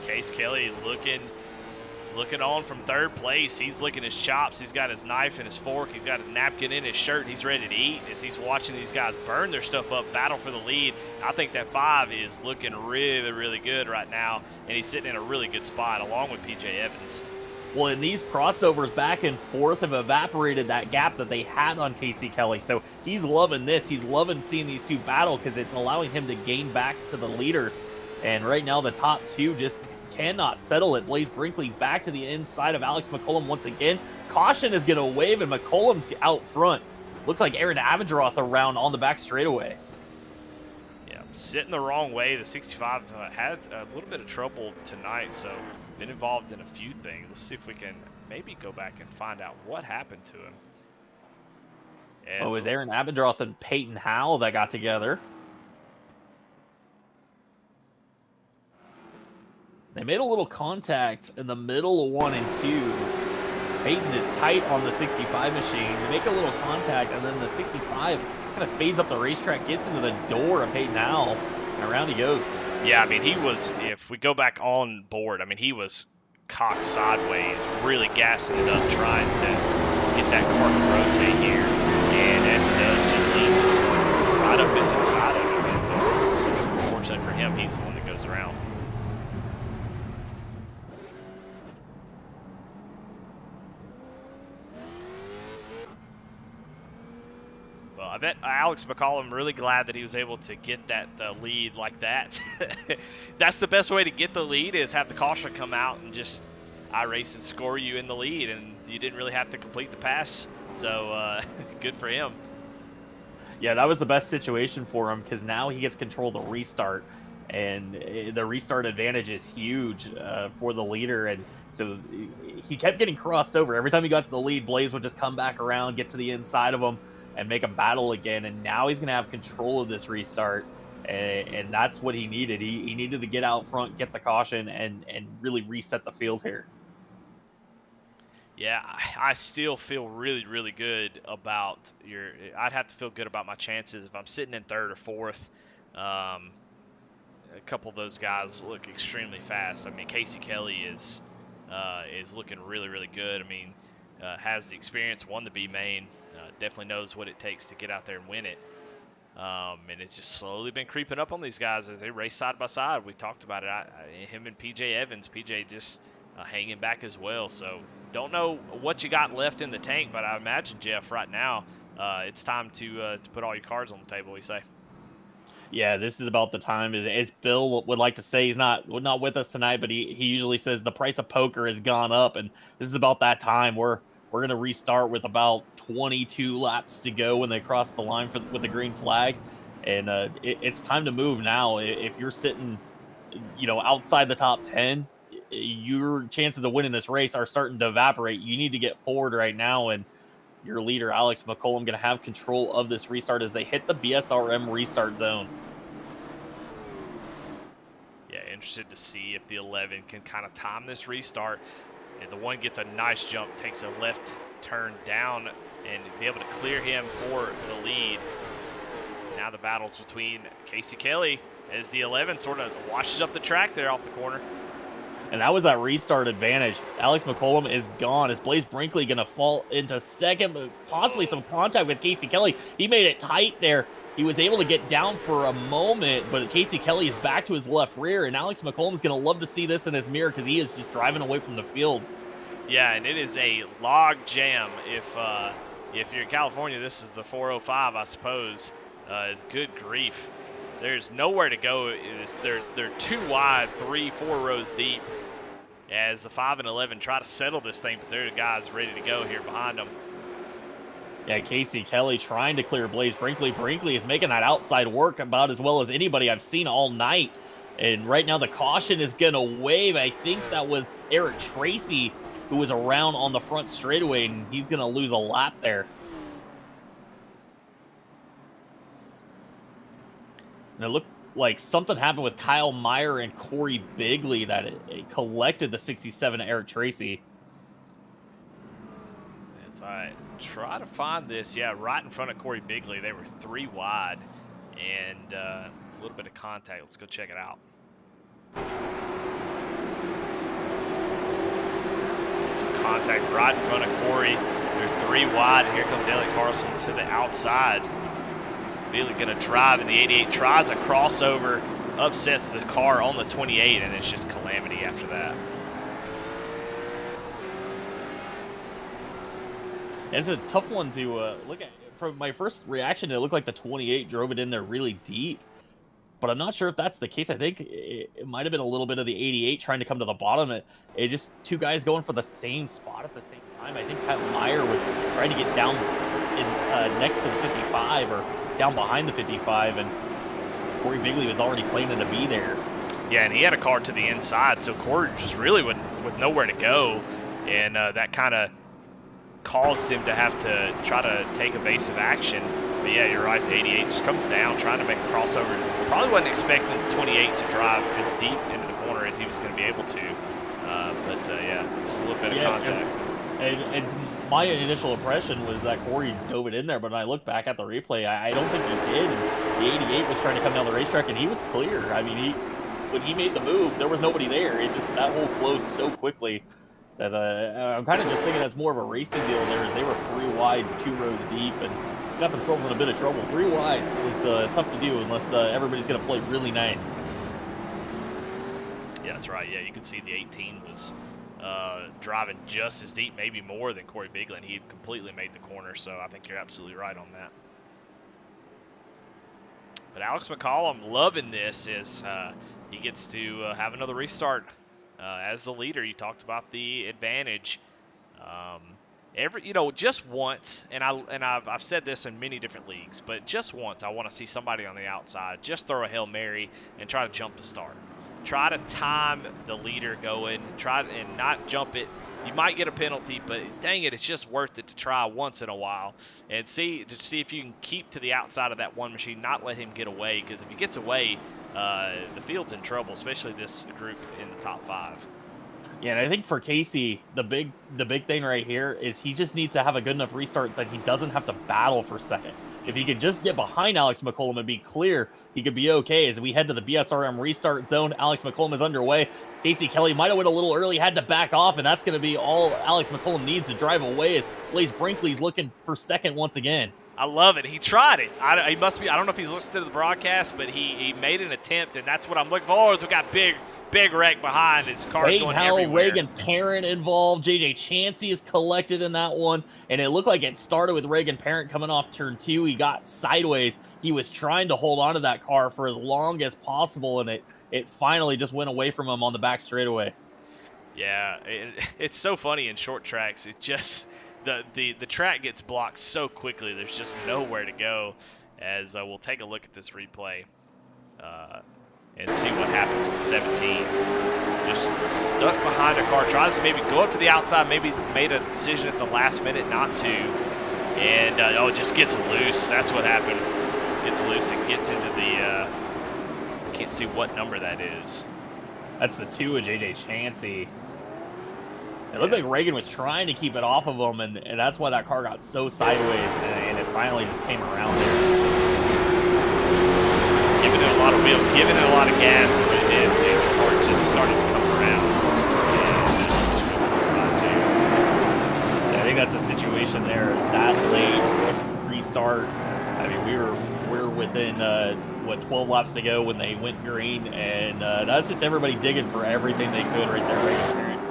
Case Kelly looking on from 3rd place. He's licking his chops. He's got his knife and his fork. He's got a napkin in his shirt. He's ready to eat as he's watching these guys burn their stuff up, battle for the lead. I think that 5 is looking really, really good right now, and he's sitting in a really good spot along with PJ Evans. Well, and these crossovers back and forth have evaporated that gap that they had on Casey Kelly. So he's loving this. He's loving seeing these two battle because it's allowing him to gain back to the leaders. And right now the top 2 just cannot settle it. Blaze Brinkley back to the inside of Alex McCollum once again. Caution is going to wave, and McCollum's out front. Looks like Aaron Abendroth around on the back straightaway. Yeah, sitting the wrong way. The 65 had a little bit of trouble tonight, so been involved in a few things. Let's see if we can maybe go back and find out what happened to him. It was Aaron Abendroth and Peyton Howell that got together. They made a little contact in the middle of 1 and 2. Peyton is tight on the 65 machine. They make a little contact, and then the 65 kind of fades up the racetrack, gets into the door of Peyton Howell, and around he goes. Yeah, I mean, he was, if we go back on board, I mean, he was cocked sideways, really gassing it up, trying to get that car to rotate here. And as it does, just leans right up into the side of him. And unfortunately for him, he's the one that goes around. I bet Alex McCollum really glad that he was able to get that lead like that. That's the best way to get the lead, is have the caution come out and just iRace and score you in the lead, and you didn't really have to complete the pass. So good for him. Yeah, that was the best situation for him because now he gets control of the restart, and the restart advantage is huge for the leader. And so he kept getting crossed over. Every time he got the lead, Blaze would just come back around, get to the inside of him, and make a battle again. And now he's going to have control of this restart. and that's what he needed. He needed to get out front, get the caution, and really reset the field here. Yeah, I still feel really, really good about your. I'd have to feel good about my chances if I'm sitting in third or fourth. Um, a couple of those guys look extremely fast. I mean, Casey Kelly is looking really, really good. I mean, has the experience, won the B main, definitely knows what it takes to get out there and win it. And it's just slowly been creeping up on these guys as they race side by side. We talked about it. Him and PJ Evans, PJ just hanging back as well. So don't know what you got left in the tank, but I imagine, Jeff, right now it's time to put all your cards on the table. We say. Yeah, this is about the time. As Bill would like to say, he's not with us tonight, but he usually says the price of poker has gone up, and this is about that time. We're gonna restart with about 22 laps to go when they cross the line with the green flag, and it's time to move now. If you're sitting, outside the top 10, your chances of winning this race are starting to evaporate. You need to get forward right now, and your leader, Alex McCollum, going to have control of this restart as they hit the BSRM restart zone. Yeah, interested to see if the 11 can kind of time this restart. And the one gets a nice jump, takes a left turn down, and be able to clear him for the lead. Now the battle's between Casey Kelly as the 11 sort of washes up the track there off the corner. And that was that restart advantage. Alex McCollum is gone. Is Blaze Brinkley going to fall into second, but possibly some contact with Casey Kelly? He made it tight there. He was able to get down for a moment, but Casey Kelly is back to his left rear, and Alex McCollum's going to love to see this in his mirror because he is just driving away from the field. Yeah, and it is a log jam. If you're in California, this is the 405, I suppose. Is good grief. There's nowhere to go. They're too wide, 3-4 rows deep, as the 5 and 11 try to settle this thing, but there are guys ready to go here behind them. Yeah, Casey Kelly trying to clear Blaze Brinkley. Brinkley is making that outside work about as well as anybody I've seen all night. And right now the caution is going to wave. I think that was Eric Tracy who was around on the front straightaway, and he's going to lose a lap there. And it looked like something happened with Kyle Meyer and Corey Bigley that it collected the 67 Eric Tracy. As I try to find this, yeah, right in front of Corey Bigley, they were 3 wide and a little bit of contact. Let's go check it out. See some contact right in front of Corey. They're 3 wide, and here comes Elliott Carlson to the outside. Bigley going to drive in the 88, tries a crossover, upsets the car on the 28, and it's just calamity after that. It's a tough one to look at. From my first reaction, it looked like the 28 drove it in there really deep, but I'm not sure if that's the case. I think it might have been a little bit of the 88 trying to come to the bottom. It just two guys going for the same spot at the same time. I think Kyle Meyer was trying to get down in next to the 55 or down behind the 55, and Corey Bigley was already planning to be there. Yeah, and he had a car to the inside, so Corey just really with nowhere to go, and that kind of caused him to have to try to take evasive action. But yeah, you're right, the 88 just comes down trying to make a crossover. Probably wasn't expecting the 28 to drive as deep into the corner as he was going to be able to. Yeah, just a little bit of contact. And my initial impression was that Corey dove it in there, but when I look back at the replay, I don't think he did. And the 88 was trying to come down the racetrack, and he was clear. I mean, when he made the move, there was nobody there. It just, that hole closed so quickly that I'm kind of just thinking that's more of a racing deal there. They were 3 wide, 2 rows deep, and just got themselves in a bit of trouble. 3 wide was tough to do unless everybody's going to play really nice. Yeah, that's right. Yeah, you could see the 18 was driving just as deep, maybe more than Corey Bigley, and he had completely made the corner, so I think you're absolutely right on that. But Alex McCollum loving this as he gets to have another restart as the leader. You talked about the advantage. Just once, and I've said this in many different leagues, but just once I want to see somebody on the outside just throw a Hail Mary and try to jump the start. Try to time the leader going, and not jump it You might get a penalty, but dang it, it's just worth it to try once in a while and see if you can keep to the outside of that one machine, not let him get away. Because if he gets away, the field's in trouble, especially this group in the top 5. Yeah, and I think for Casey, the big thing right here is he just needs to have a good enough restart that he doesn't have to battle for second. If he could just get behind Alex McCollum and be clear, he could be okay. As we head to the BSRM restart zone, Alex McCollum is underway. Casey Kelly might have went a little early, had to back off, and that's going to be all Alex McCollum needs to drive away as Blaze Brinkley's looking for second once again. I love it. He tried it. He must be. I don't know if he's listened to the broadcast, but he made an attempt, and that's what I'm looking for. We got big wreck behind. His car's going everywhere. Reagan Parent involved. JJ Chansey is collected in that one, and it looked like it started with Reagan Parent coming off turn 2. He got sideways. He was trying to hold on to that car for as long as possible, and it finally just went away from him on the back straightaway. Yeah, it's so funny in short tracks. It just the track gets blocked so quickly. There's just nowhere to go. As we'll take a look at this replay and see what happened with 17. Just stuck behind a car, tries to maybe go up to the outside, maybe made a decision at the last minute not to, and it just gets loose. That's what happened. Gets loose and gets into the can't see what number that is. That's the 2 of JJ Chansey. It looked like Reagan was trying to keep it off of him, and that's why that car got so sideways, and it finally just came around there. Giving it a lot of wheel, giving it a lot of gas, and the car just started to come around. I think that's a situation there. That late restart. I mean, we're within 12 laps to go when they went green, and that's just everybody digging for everything they could right there. Reagan Parent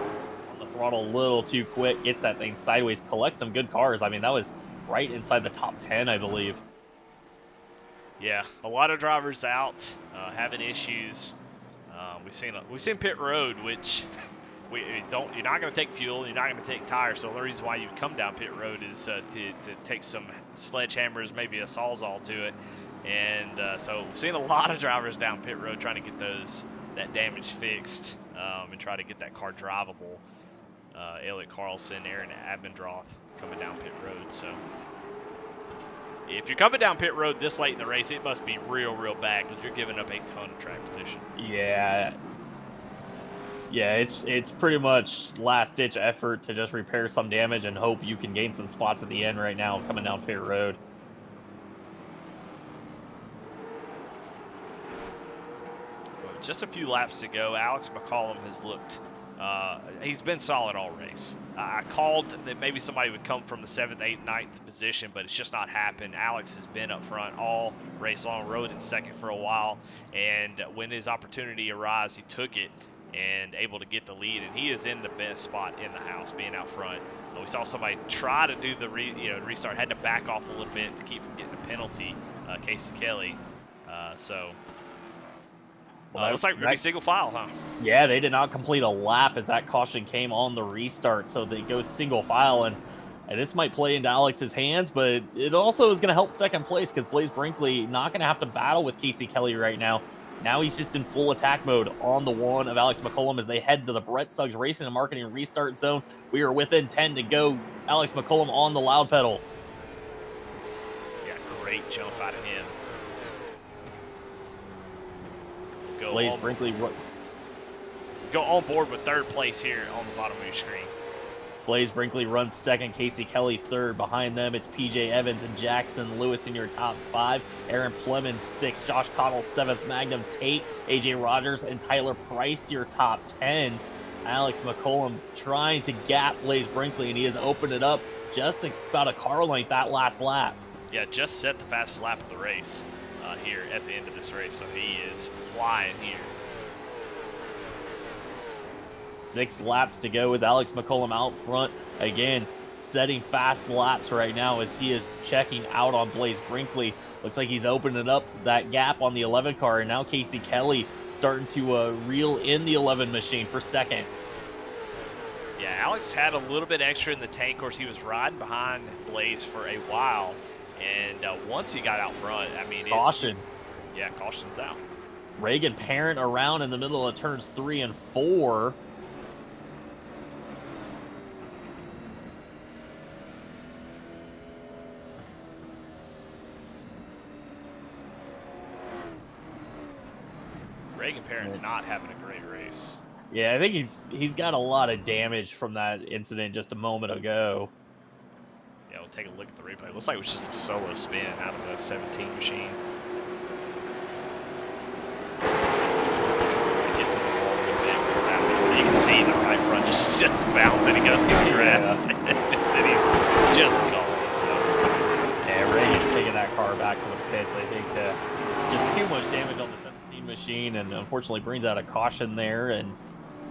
on the throttle a little too quick, gets that thing sideways, collects some good cars. I mean, that was right inside the top 10, I believe. Yeah, a lot of drivers out, having issues. We've seen pit road, which you're not going to take fuel, you're not going to take tires. So the reason why you come down pit road is to take some sledgehammers, maybe a sawzall to it. And so we've seen a lot of drivers down pit road trying to get that damage fixed and try to get that car drivable. Elliot Carlson, Aaron Abendroth coming down pit road. So if you're coming down pit road this late in the race, it must be real bad because you're giving up a ton of track position. Yeah, it's pretty much last-ditch effort to just repair some damage and hope you can gain some spots at the end right now coming down pit road. Just a few laps to go. Alex McCollum has looked he's been solid all race. I called that maybe somebody would come from the 7th, 8th, 9th position, but it's just not happened. Alex has been up front all race long, rode in second for a while, and when his opportunity arose, he took it and able to get the lead, and he is in the best spot in the house, being out front. We saw somebody try to do the restart, had to back off a little bit to keep from getting a penalty, Casey Kelly. Looks like we're going to be single file, huh? Yeah, they did not complete a lap as that caution came on the restart, so they go single file, and this might play into Alex's hands, but it also is going to help second place because Blaze Brinkley not going to have to battle with Casey Kelly right now. Now he's just in full attack mode on the 1 of Alex McCollum as they head to the Brett Suggs Racing and Marketing restart zone. We are within 10 to go. Alex McCollum on the loud pedal. Yeah, great jump out of him. Blaze Brinkley go on board with third place here on the bottom of your screen. Blaze Brinkley runs second, Casey Kelly third. Behind them, it's PJ Evans and Jackson Lewis in your top 5. Aaron Plemons 6th, Josh Cottle 7th, Magnum Tate, AJ Rogers, and Tyler Price your top 10. Alex McCollum trying to gap Blaze Brinkley, and he has opened it up just about a car length that last lap. Yeah, just set the fastest lap of the race here at the end of this race, so he is flying here. 6 laps to go as Alex McCollum out front. Again, setting fast laps right now as he is checking out on Blaze Brinkley. Looks like he's opening up that gap on the 11 car, and now Casey Kelly starting to reel in the 11 machine for second. Yeah, Alex had a little bit extra in the tank. Of course, he was riding behind Blaze for a while, and once he got out front, I mean... Caution. Yeah, caution's out. Reagan Parent around in the middle of turns 3 and 4. Reagan Parent not having a great race. Yeah, I think he's got a lot of damage from that incident just a moment ago. Yeah, we'll take a look at the replay. Looks like it was just a solo spin out of the 17 machine. Hits in the wall a little bit. You can see the right front just bouncing. He goes through the grass. Yeah. And he's just gone. So. Yeah, Reagan's taking that car back to the pits. I think just too much damage on the 17 machine, and unfortunately brings out a caution there. And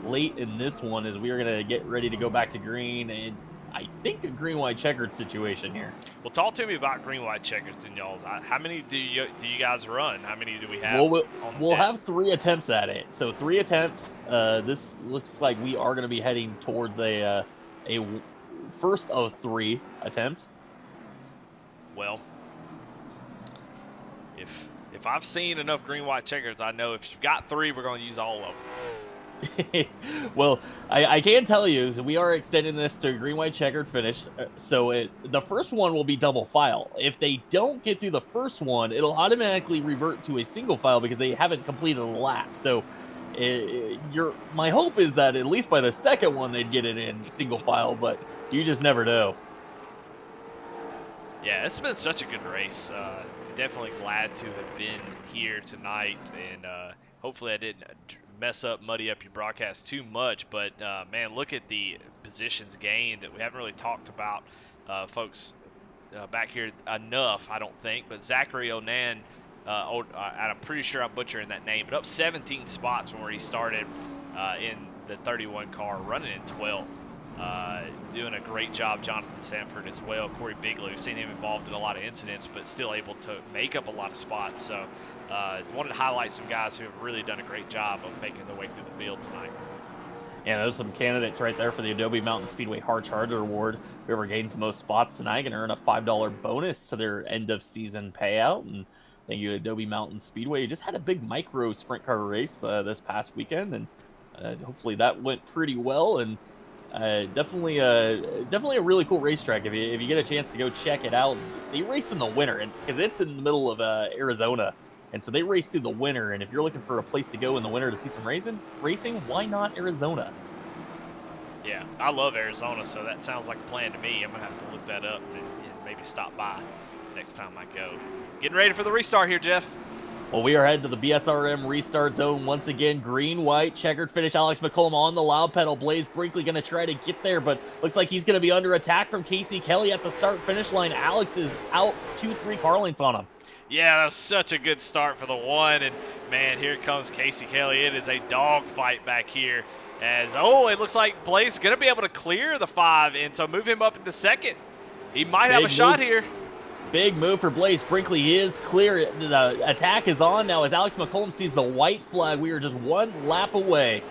late in this one, as we are going to get ready to go back to green, and I think a green-white checkered situation here. Well, talk to me about green-white checkers in y'all's. How many do you guys run? How many do we have? We'll have 3 attempts at it. So 3 attempts. This looks like we are going to be heading towards a first of 3 attempts. Well, if I've seen enough green-white checkers, I know if you've got 3, we're going to use all of them. Well, I can tell you, so we are extending this to a green-white checkered finish. So the first one will be double file. If they don't get through the first one, it'll automatically revert to a single file because they haven't completed a lap. So my hope is that at least by the second one, they'd get it in single file, but you just never know. Yeah, it's been such a good race. Definitely glad to have been here tonight, and hopefully I didn't muddy up your broadcast too much. But man, look at the positions gained. We haven't really talked about folks back here enough, I don't think. But Zachary Onan, I'm pretty sure I'm butchering that name, but up 17 spots from where he started in the 31 car, running in 12th. Doing a great job, Jonathan Sanford as well. Corey Bigley, we've seen him involved in a lot of incidents, but still able to make up a lot of spots. So wanted to highlight some guys who have really done a great job of making their way through the field tonight. Yeah, there's some candidates right there for the Adobe Mountain Speedway Hard Charger Award. Whoever gains the most spots tonight can earn a $5 bonus to their end-of-season payout. And thank you, Adobe Mountain Speedway. You just had a big micro sprint car race this past weekend, and hopefully that went pretty well. And definitely a really cool racetrack. If you get a chance to go check it out, they race in the winter, and because it's in the middle of Arizona, and so they race through the winter. And if you're looking for a place to go in the winter to see some racing, why not Arizona? Yeah, I love Arizona, so that sounds like a plan to me. I'm gonna have to look that up and maybe stop by next time I go. Getting ready for the restart here, Jeff. Well, we are headed to the BSRM restart zone once again. Green, white, checkered finish. Alex McCollum on the loud pedal. Blaze Brinkley going to try to get there, but looks like he's going to be under attack from Casey Kelly at the start-finish line. Alex is out 2-3 car lengths on him. Yeah, that was such a good start for the one, and man, here comes Casey Kelly. It is a dogfight back here. It looks like Blaze is going to be able to clear the 5, and so move him up into second. He might have a shot here. Big move for Blaze Brinkley. He is clear. The attack is on now as Alex McCollum sees the white flag. We are just 1 lap away.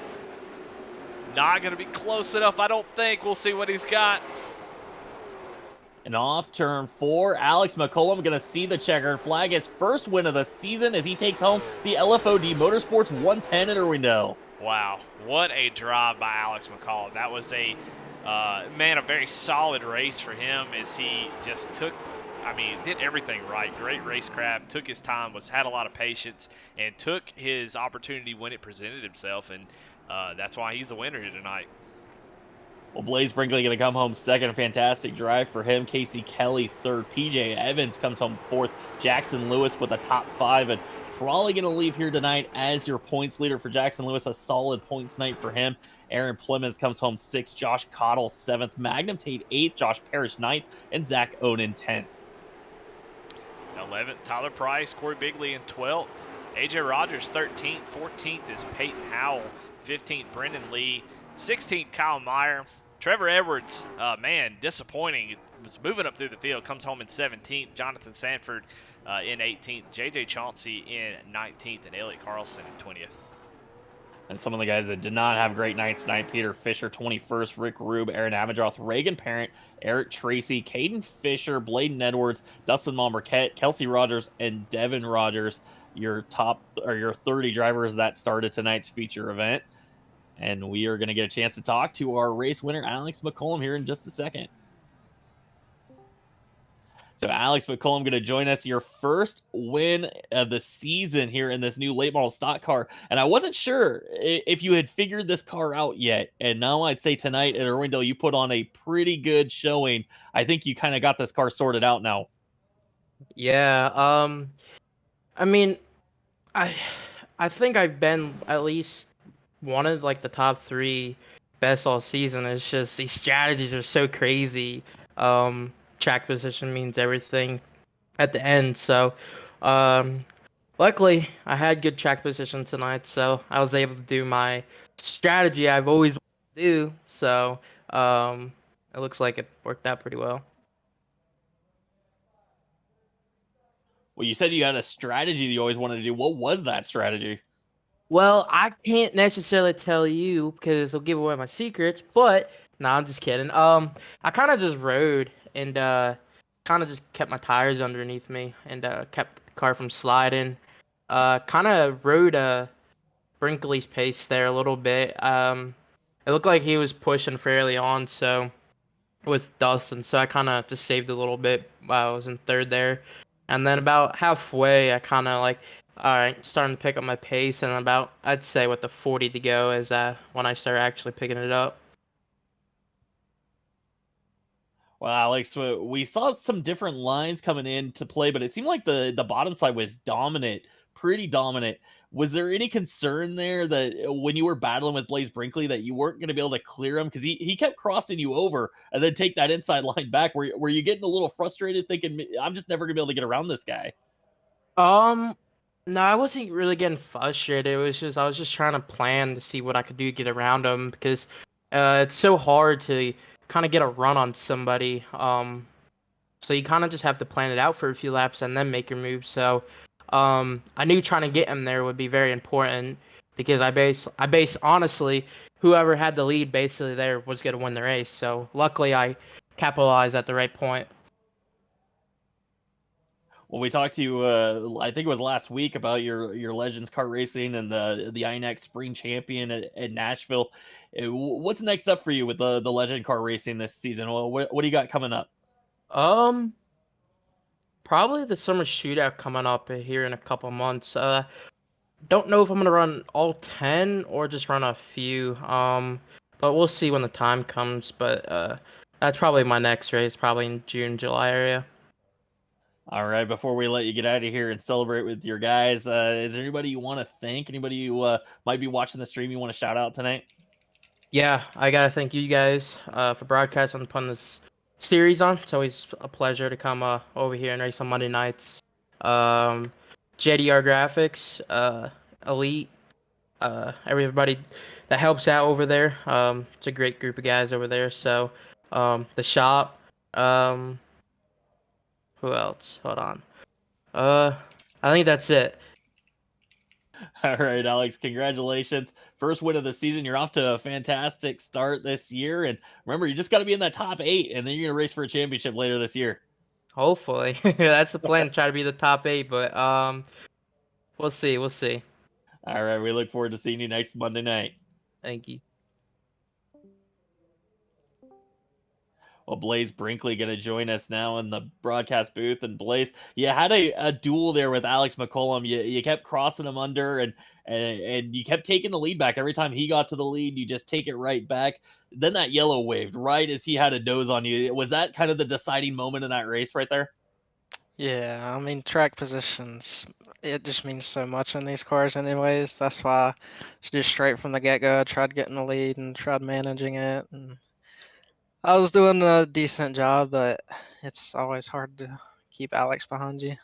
Not going to be close enough, I don't think. We'll see what he's got. And off turn 4, Alex McCollum going to see the checkered flag. His first win of the season as he takes home the LFOD Motorsports 110 at Irwindale. Wow, what a drive by Alex McCollum. That was a very solid race for him as he just did everything right. Great racecraft, took his time, had a lot of patience, and took his opportunity when it presented himself, and that's why he's the winner here tonight. Well, Blaze Brinkley going to come home second. A fantastic drive for him. Casey Kelly third. PJ Evans comes home fourth. Jackson Lewis with a top 5, and probably going to leave here tonight as your points leader for Jackson Lewis. A solid points night for him. Aaron Plemons comes home 6th. Josh Cottle 7th. Magnum Tate 8th. Josh Parrish 9th. And Zach Oden 10th. 11th, Tyler Price. Corey Bigley in 12th. AJ Rogers 13th. 14th is Peyton Howell. 15th, Brendan Lee. 16th, Kyle Meyer. Trevor Edwards, disappointing. He was moving up through the field. Comes home in 17th. Jonathan Sanford in 18th. JJ Chauncey in 19th. And Elliott Carlson in 20th. And some of the guys that did not have great nights tonight: Peter Fisher, 21st, Rick Rube, Aaron Amadroth, Reagan Parent, Eric Tracy, Caden Fisher, Bladen Edwards, Dustin Monmarquette, Kelsey Rogers, and Devin Rogers, your 30 drivers that started tonight's feature event. And we are going to get a chance to talk to our race winner, Alex McCollum, here in just a second. So Alex McCollum going to join us, your first win of the season here in this new late model stock car. And I wasn't sure if you had figured this car out yet. And now I'd say tonight at Irwindale, you put on a pretty good showing. I think you kind of got this car sorted out now. Yeah, I mean, I I think I've been at least one of like the top three best all season. It's just these strategies are so crazy. Track position means everything at the end. So, um, luckily I had good track position tonight, so I was able to do my strategy I've always wanted to do. So, um, it looks like it worked out pretty well. Well, you said you had a strategy that you always wanted to do. What was that strategy? Well, I can't necessarily tell you because it'll give away my secrets, but no, I'm just kidding. I kind of just rode and kind of just kept my tires underneath me and kept the car from sliding. Kind of rode Brinkley's pace there a little bit. It looked like he was pushing fairly on, so with Dustin, so I kind of just saved a little bit while I was in third there. And then about halfway, I kind of like, all right, starting to pick up my pace, and about I'd say with the 40 to go is when I started actually picking it up. Well, Alex, we saw some different lines coming into play, but it seemed like the bottom side was dominant, pretty dominant. Was there any concern there that when you were battling with Blaze Brinkley that you weren't going to be able to clear him because he kept crossing you over and then take that inside line back? Were you getting a little frustrated, thinking I'm just never going to be able to get around this guy? Um, no, I wasn't really getting frustrated. It was just I was just trying to plan to see what I could do to get around him because it's so hard to kind of get a run on somebody. So you kind of just have to plan it out for a few laps and then make your move. So I knew trying to get him there would be very important because I base honestly whoever had the lead basically there was going to win the race. So luckily I capitalized at the right point. Well, we talked to you, I think it was last week, about your Legends Kart Racing and the INX Spring Champion at Nashville. What's next up for you with the Legend Car Racing this season? What do you got coming up? Um, Probably the summer shootout coming up here in a couple months. Don't know if I'm gonna run all 10 or just run a few. But we'll see when the time comes. But that's probably my next race, probably in June, July area. All right, before we let you get out of here and celebrate with your guys, is there anybody you want to thank? Anybody who might be watching the stream you want to shout out tonight? Yeah, I gotta thank you guys for broadcasting and putting this series on. It's always a pleasure to come over here and race on Monday nights. Um, JDR Graphics, Elite, everybody that helps out over there. It's a great group of guys over there. So, the shop. Um, who else? Hold on. Uh, I think that's it. All right, Alex, congratulations. First win of the season. You're off to a fantastic start this year. And remember, you just got to be in that top 8, and then you're going to race for a championship later this year. Hopefully, that's the plan. Try to be the top 8, but we'll see. We'll see. All right, we look forward to seeing you next Monday night. Thank you. Well, Blaze Brinkley going to join us now in the broadcast booth. And Blaze, you had a duel there with Alex McCollum. You kept crossing him under, and you kept taking the lead back. Every time he got to the lead, you just take it right back. Then that yellow waved right as he had a nose on you. Was that kind of the deciding moment in that race right there? Yeah, I mean, track positions, it just means so much in these cars anyways. That's why just straight from the get-go, I tried getting the lead and tried managing it. And I was doing a decent job, but it's always hard to keep Alex behind you.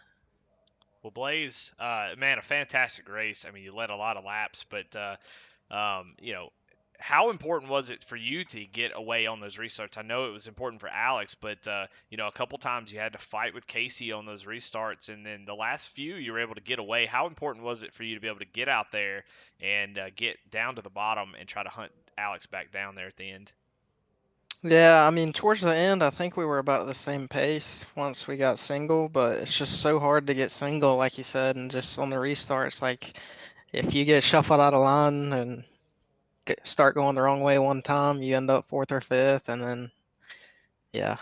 Well, Blaze, man, a fantastic race. I mean, you led a lot of laps, but how important was it for you to get away on those restarts? I know it was important for Alex, but a couple times you had to fight with Casey on those restarts, and then the last few you were able to get away. How important was it for you to be able to get out there and get down to the bottom and try to hunt Alex back down there at the end? Yeah, I mean, towards the end, I think we were about the same pace once we got single, but it's just so hard to get single, like you said, and just on the restarts, like if you get shuffled out of line and start going the wrong way one time, you end up fourth or fifth, and then yeah,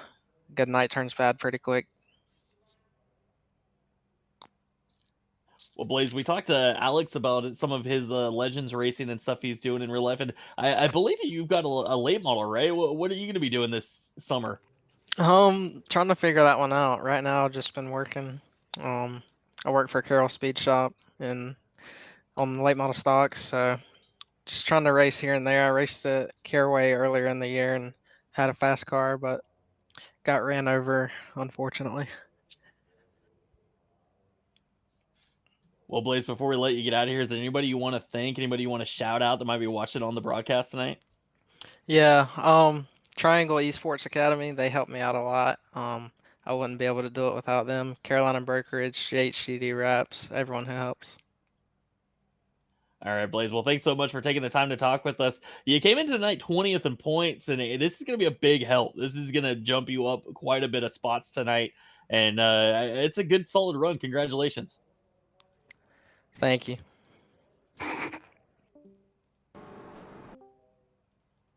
good night turns bad pretty quick. Well, Blaze, we talked to Alex about some of his Legends racing and stuff he's doing in real life, and I believe you've got a late model, right? What are you going to be doing this summer? Trying to figure that one out. Right now, I've just been working. Um, I work for Carroll Speed Shop and on the late model stocks, so just trying to race here and there. I raced at Caraway earlier in the year and had a fast car, but got ran over, unfortunately. Well, Blaze, before we let you get out of here, is there anybody you want to thank? Anybody you want to shout out that might be watching on the broadcast tonight? Yeah, Triangle Esports Academy, they helped me out a lot. I wouldn't be able to do it without them. Carolina Brokerage, HCD Wraps, everyone who helps. All right, Blaze. Well, thanks so much for taking the time to talk with us. You came in tonight 20th in points, and this is going to be a big help. This is going to jump you up quite a bit of spots tonight, and it's a good, solid run. Congratulations. Thank you.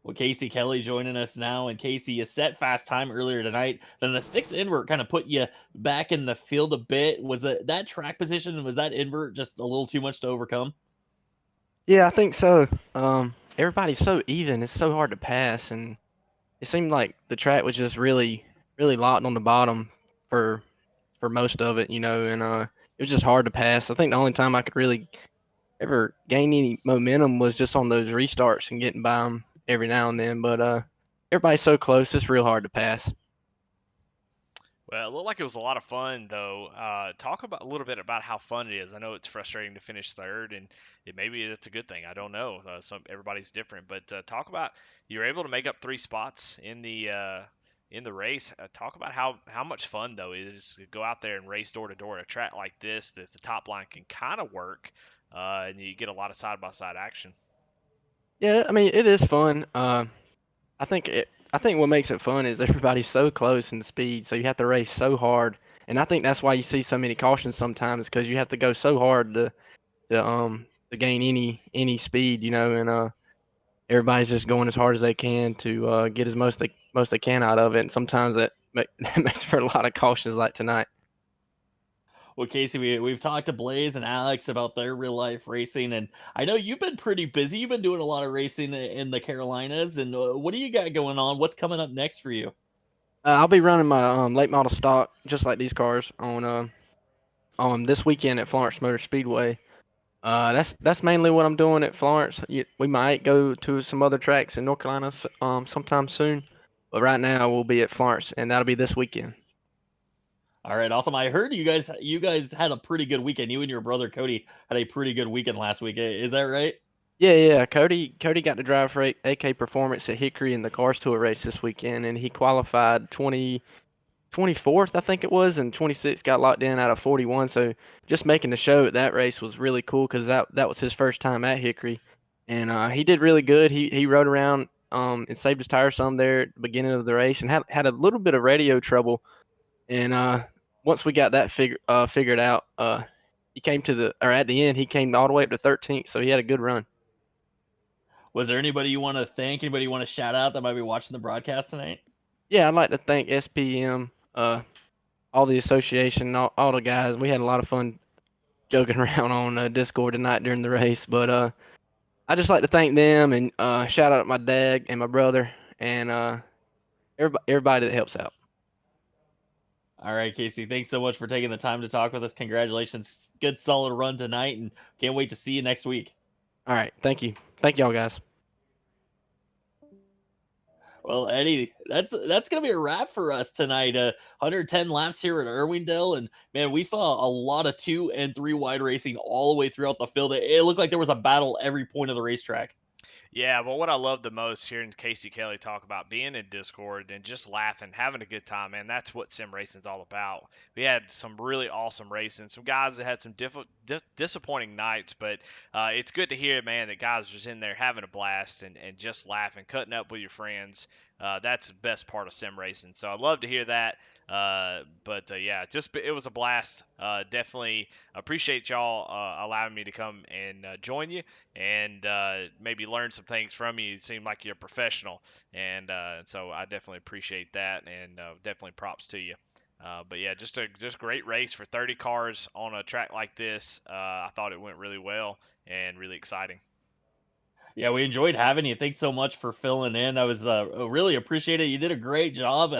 Well, Casey Kelly joining us now, and Casey, you set fast time earlier tonight. Then the sixth invert kind of put you back in the field a bit. Was that track position? Was that invert just a little too much to overcome? Yeah, I think so. Everybody's so even. It's so hard to pass, and it seemed like the track was just really, really locked on the bottom for most of it, and it was just hard to pass. I think the only time I could really ever gain any momentum was just on those restarts and getting by them every now and then. But everybody's so close, it's real hard to pass. Well, it looked like it was a lot of fun, though. Talk about a little bit about how fun it is. I know it's frustrating to finish third, and maybe that's a good thing. I don't know. Everybody's different, but talk about you were able to make up 3 spots in the race. Talk about how much fun though it is to go out there and race door to door at a track like this. That the top line can kind of work, and you get a lot of side by side action. Yeah, I mean it is fun. I think what makes it fun is everybody's so close in speed, so you have to race so hard. And I think that's why you see so many cautions sometimes, because you have to go so hard to gain any speed, and everybody's just going as hard as they can to get as most they can out of it. And sometimes that makes for a lot of cautions like tonight. Well, Casey, we've talked to Blaze and Alex about their real life racing, and I know you've been pretty busy. You've been doing a lot of racing in the Carolinas, and what do you got going on? What's coming up next for you? I'll be running my late model stock just like these cars on this weekend at Florence Motor Speedway. That's mainly what I'm doing at Florence. We might go to some other tracks in North Carolina sometime soon, but right now we'll be at Florence, and that'll be this weekend. All right, awesome. I heard you guys had a pretty good weekend. You and your brother Cody had a pretty good weekend last week. Is that right? Yeah. Cody got to drive for AK Performance at Hickory in the Cars Tour race this weekend, and he qualified 24th, I think it was, and 26 got locked in out of 41. So just making the show at that race was really cool because that was his first time at Hickory, and he did really good. He rode around and saved his tires some there at the beginning of the race, and had a little bit of radio trouble. And once we got that figured out, he came at the end he came all the way up to 13th, so he had a good run. Was there anybody you want to thank? Anybody you want to shout out that might be watching the broadcast tonight? Yeah, I'd like to thank SPM, all the association, all the guys. We had a lot of fun joking around on Discord tonight during the race, but I just like to thank them and shout out my dad and my brother and everybody that helps out. All right, Casey, thanks so much for taking the time to talk with us. Congratulations. Good solid run tonight, and can't wait to see you next week. All right, thank you. Thank y'all guys. Well, Eddie, that's gonna be a wrap for us tonight. 110 laps here at Irwindale, and man, we saw a lot of 2 and 3 wide racing all the way throughout the field. It looked like there was a battle every point of the racetrack. Yeah, well, what I love the most hearing Casey Kelly talk about being in Discord and just laughing, having a good time, man, that's what sim racing's all about. We had some really awesome racing, some guys that had some disappointing nights, but it's good to hear, man, that guys are just in there having a blast and just laughing, cutting up with your friends. That's the best part of sim racing. So I love to hear that. But yeah, it was a blast. Definitely appreciate y'all allowing me to come and join you and maybe learn some things from you. You seem like you're a professional, and so I definitely appreciate that, and definitely props to you. But yeah, just great race for 30 cars on a track like this. I thought it went really well and really exciting. Yeah, we enjoyed having you. Thanks so much for filling in. I was really appreciate it. You did a great job.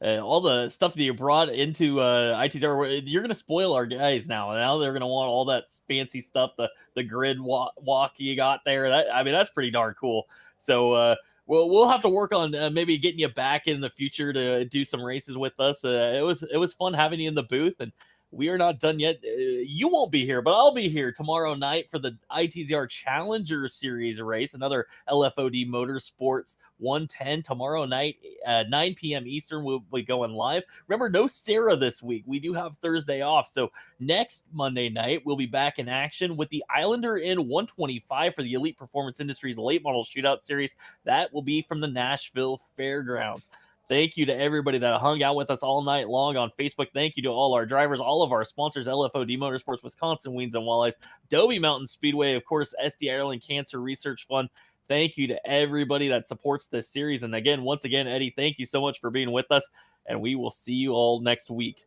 All the stuff that you brought into ITZR, you're gonna spoil our guys now. Now they're gonna want all that fancy stuff, the grid walk you got there. I mean, that's pretty darn cool. So we'll have to work on maybe getting you back in the future to do some races with us. It was fun having you in the booth, and we are not done yet. You won't be here, but I'll be here tomorrow night for the ITZR Challenger Series race, another LFOD Motorsports 110 tomorrow night, 9 p.m. Eastern. We'll be going live. Remember, no Sarah this week. We do have Thursday off. So next Monday night, we'll be back in action with the Islander in 125 for the Elite Performance Industries Late Model Shootout Series. That will be from the Nashville Fairgrounds. Thank you to everybody that hung out with us all night long on Facebook. Thank you to all our drivers, all of our sponsors, LFOD Motorsports, Wisconsin Weens and Walleyes, Dobie Mountain Speedway, of course, SD Ireland Cancer Research Fund. Thank you to everybody that supports this series. And again, once again, Eddie, thank you so much for being with us. And we will see you all next week.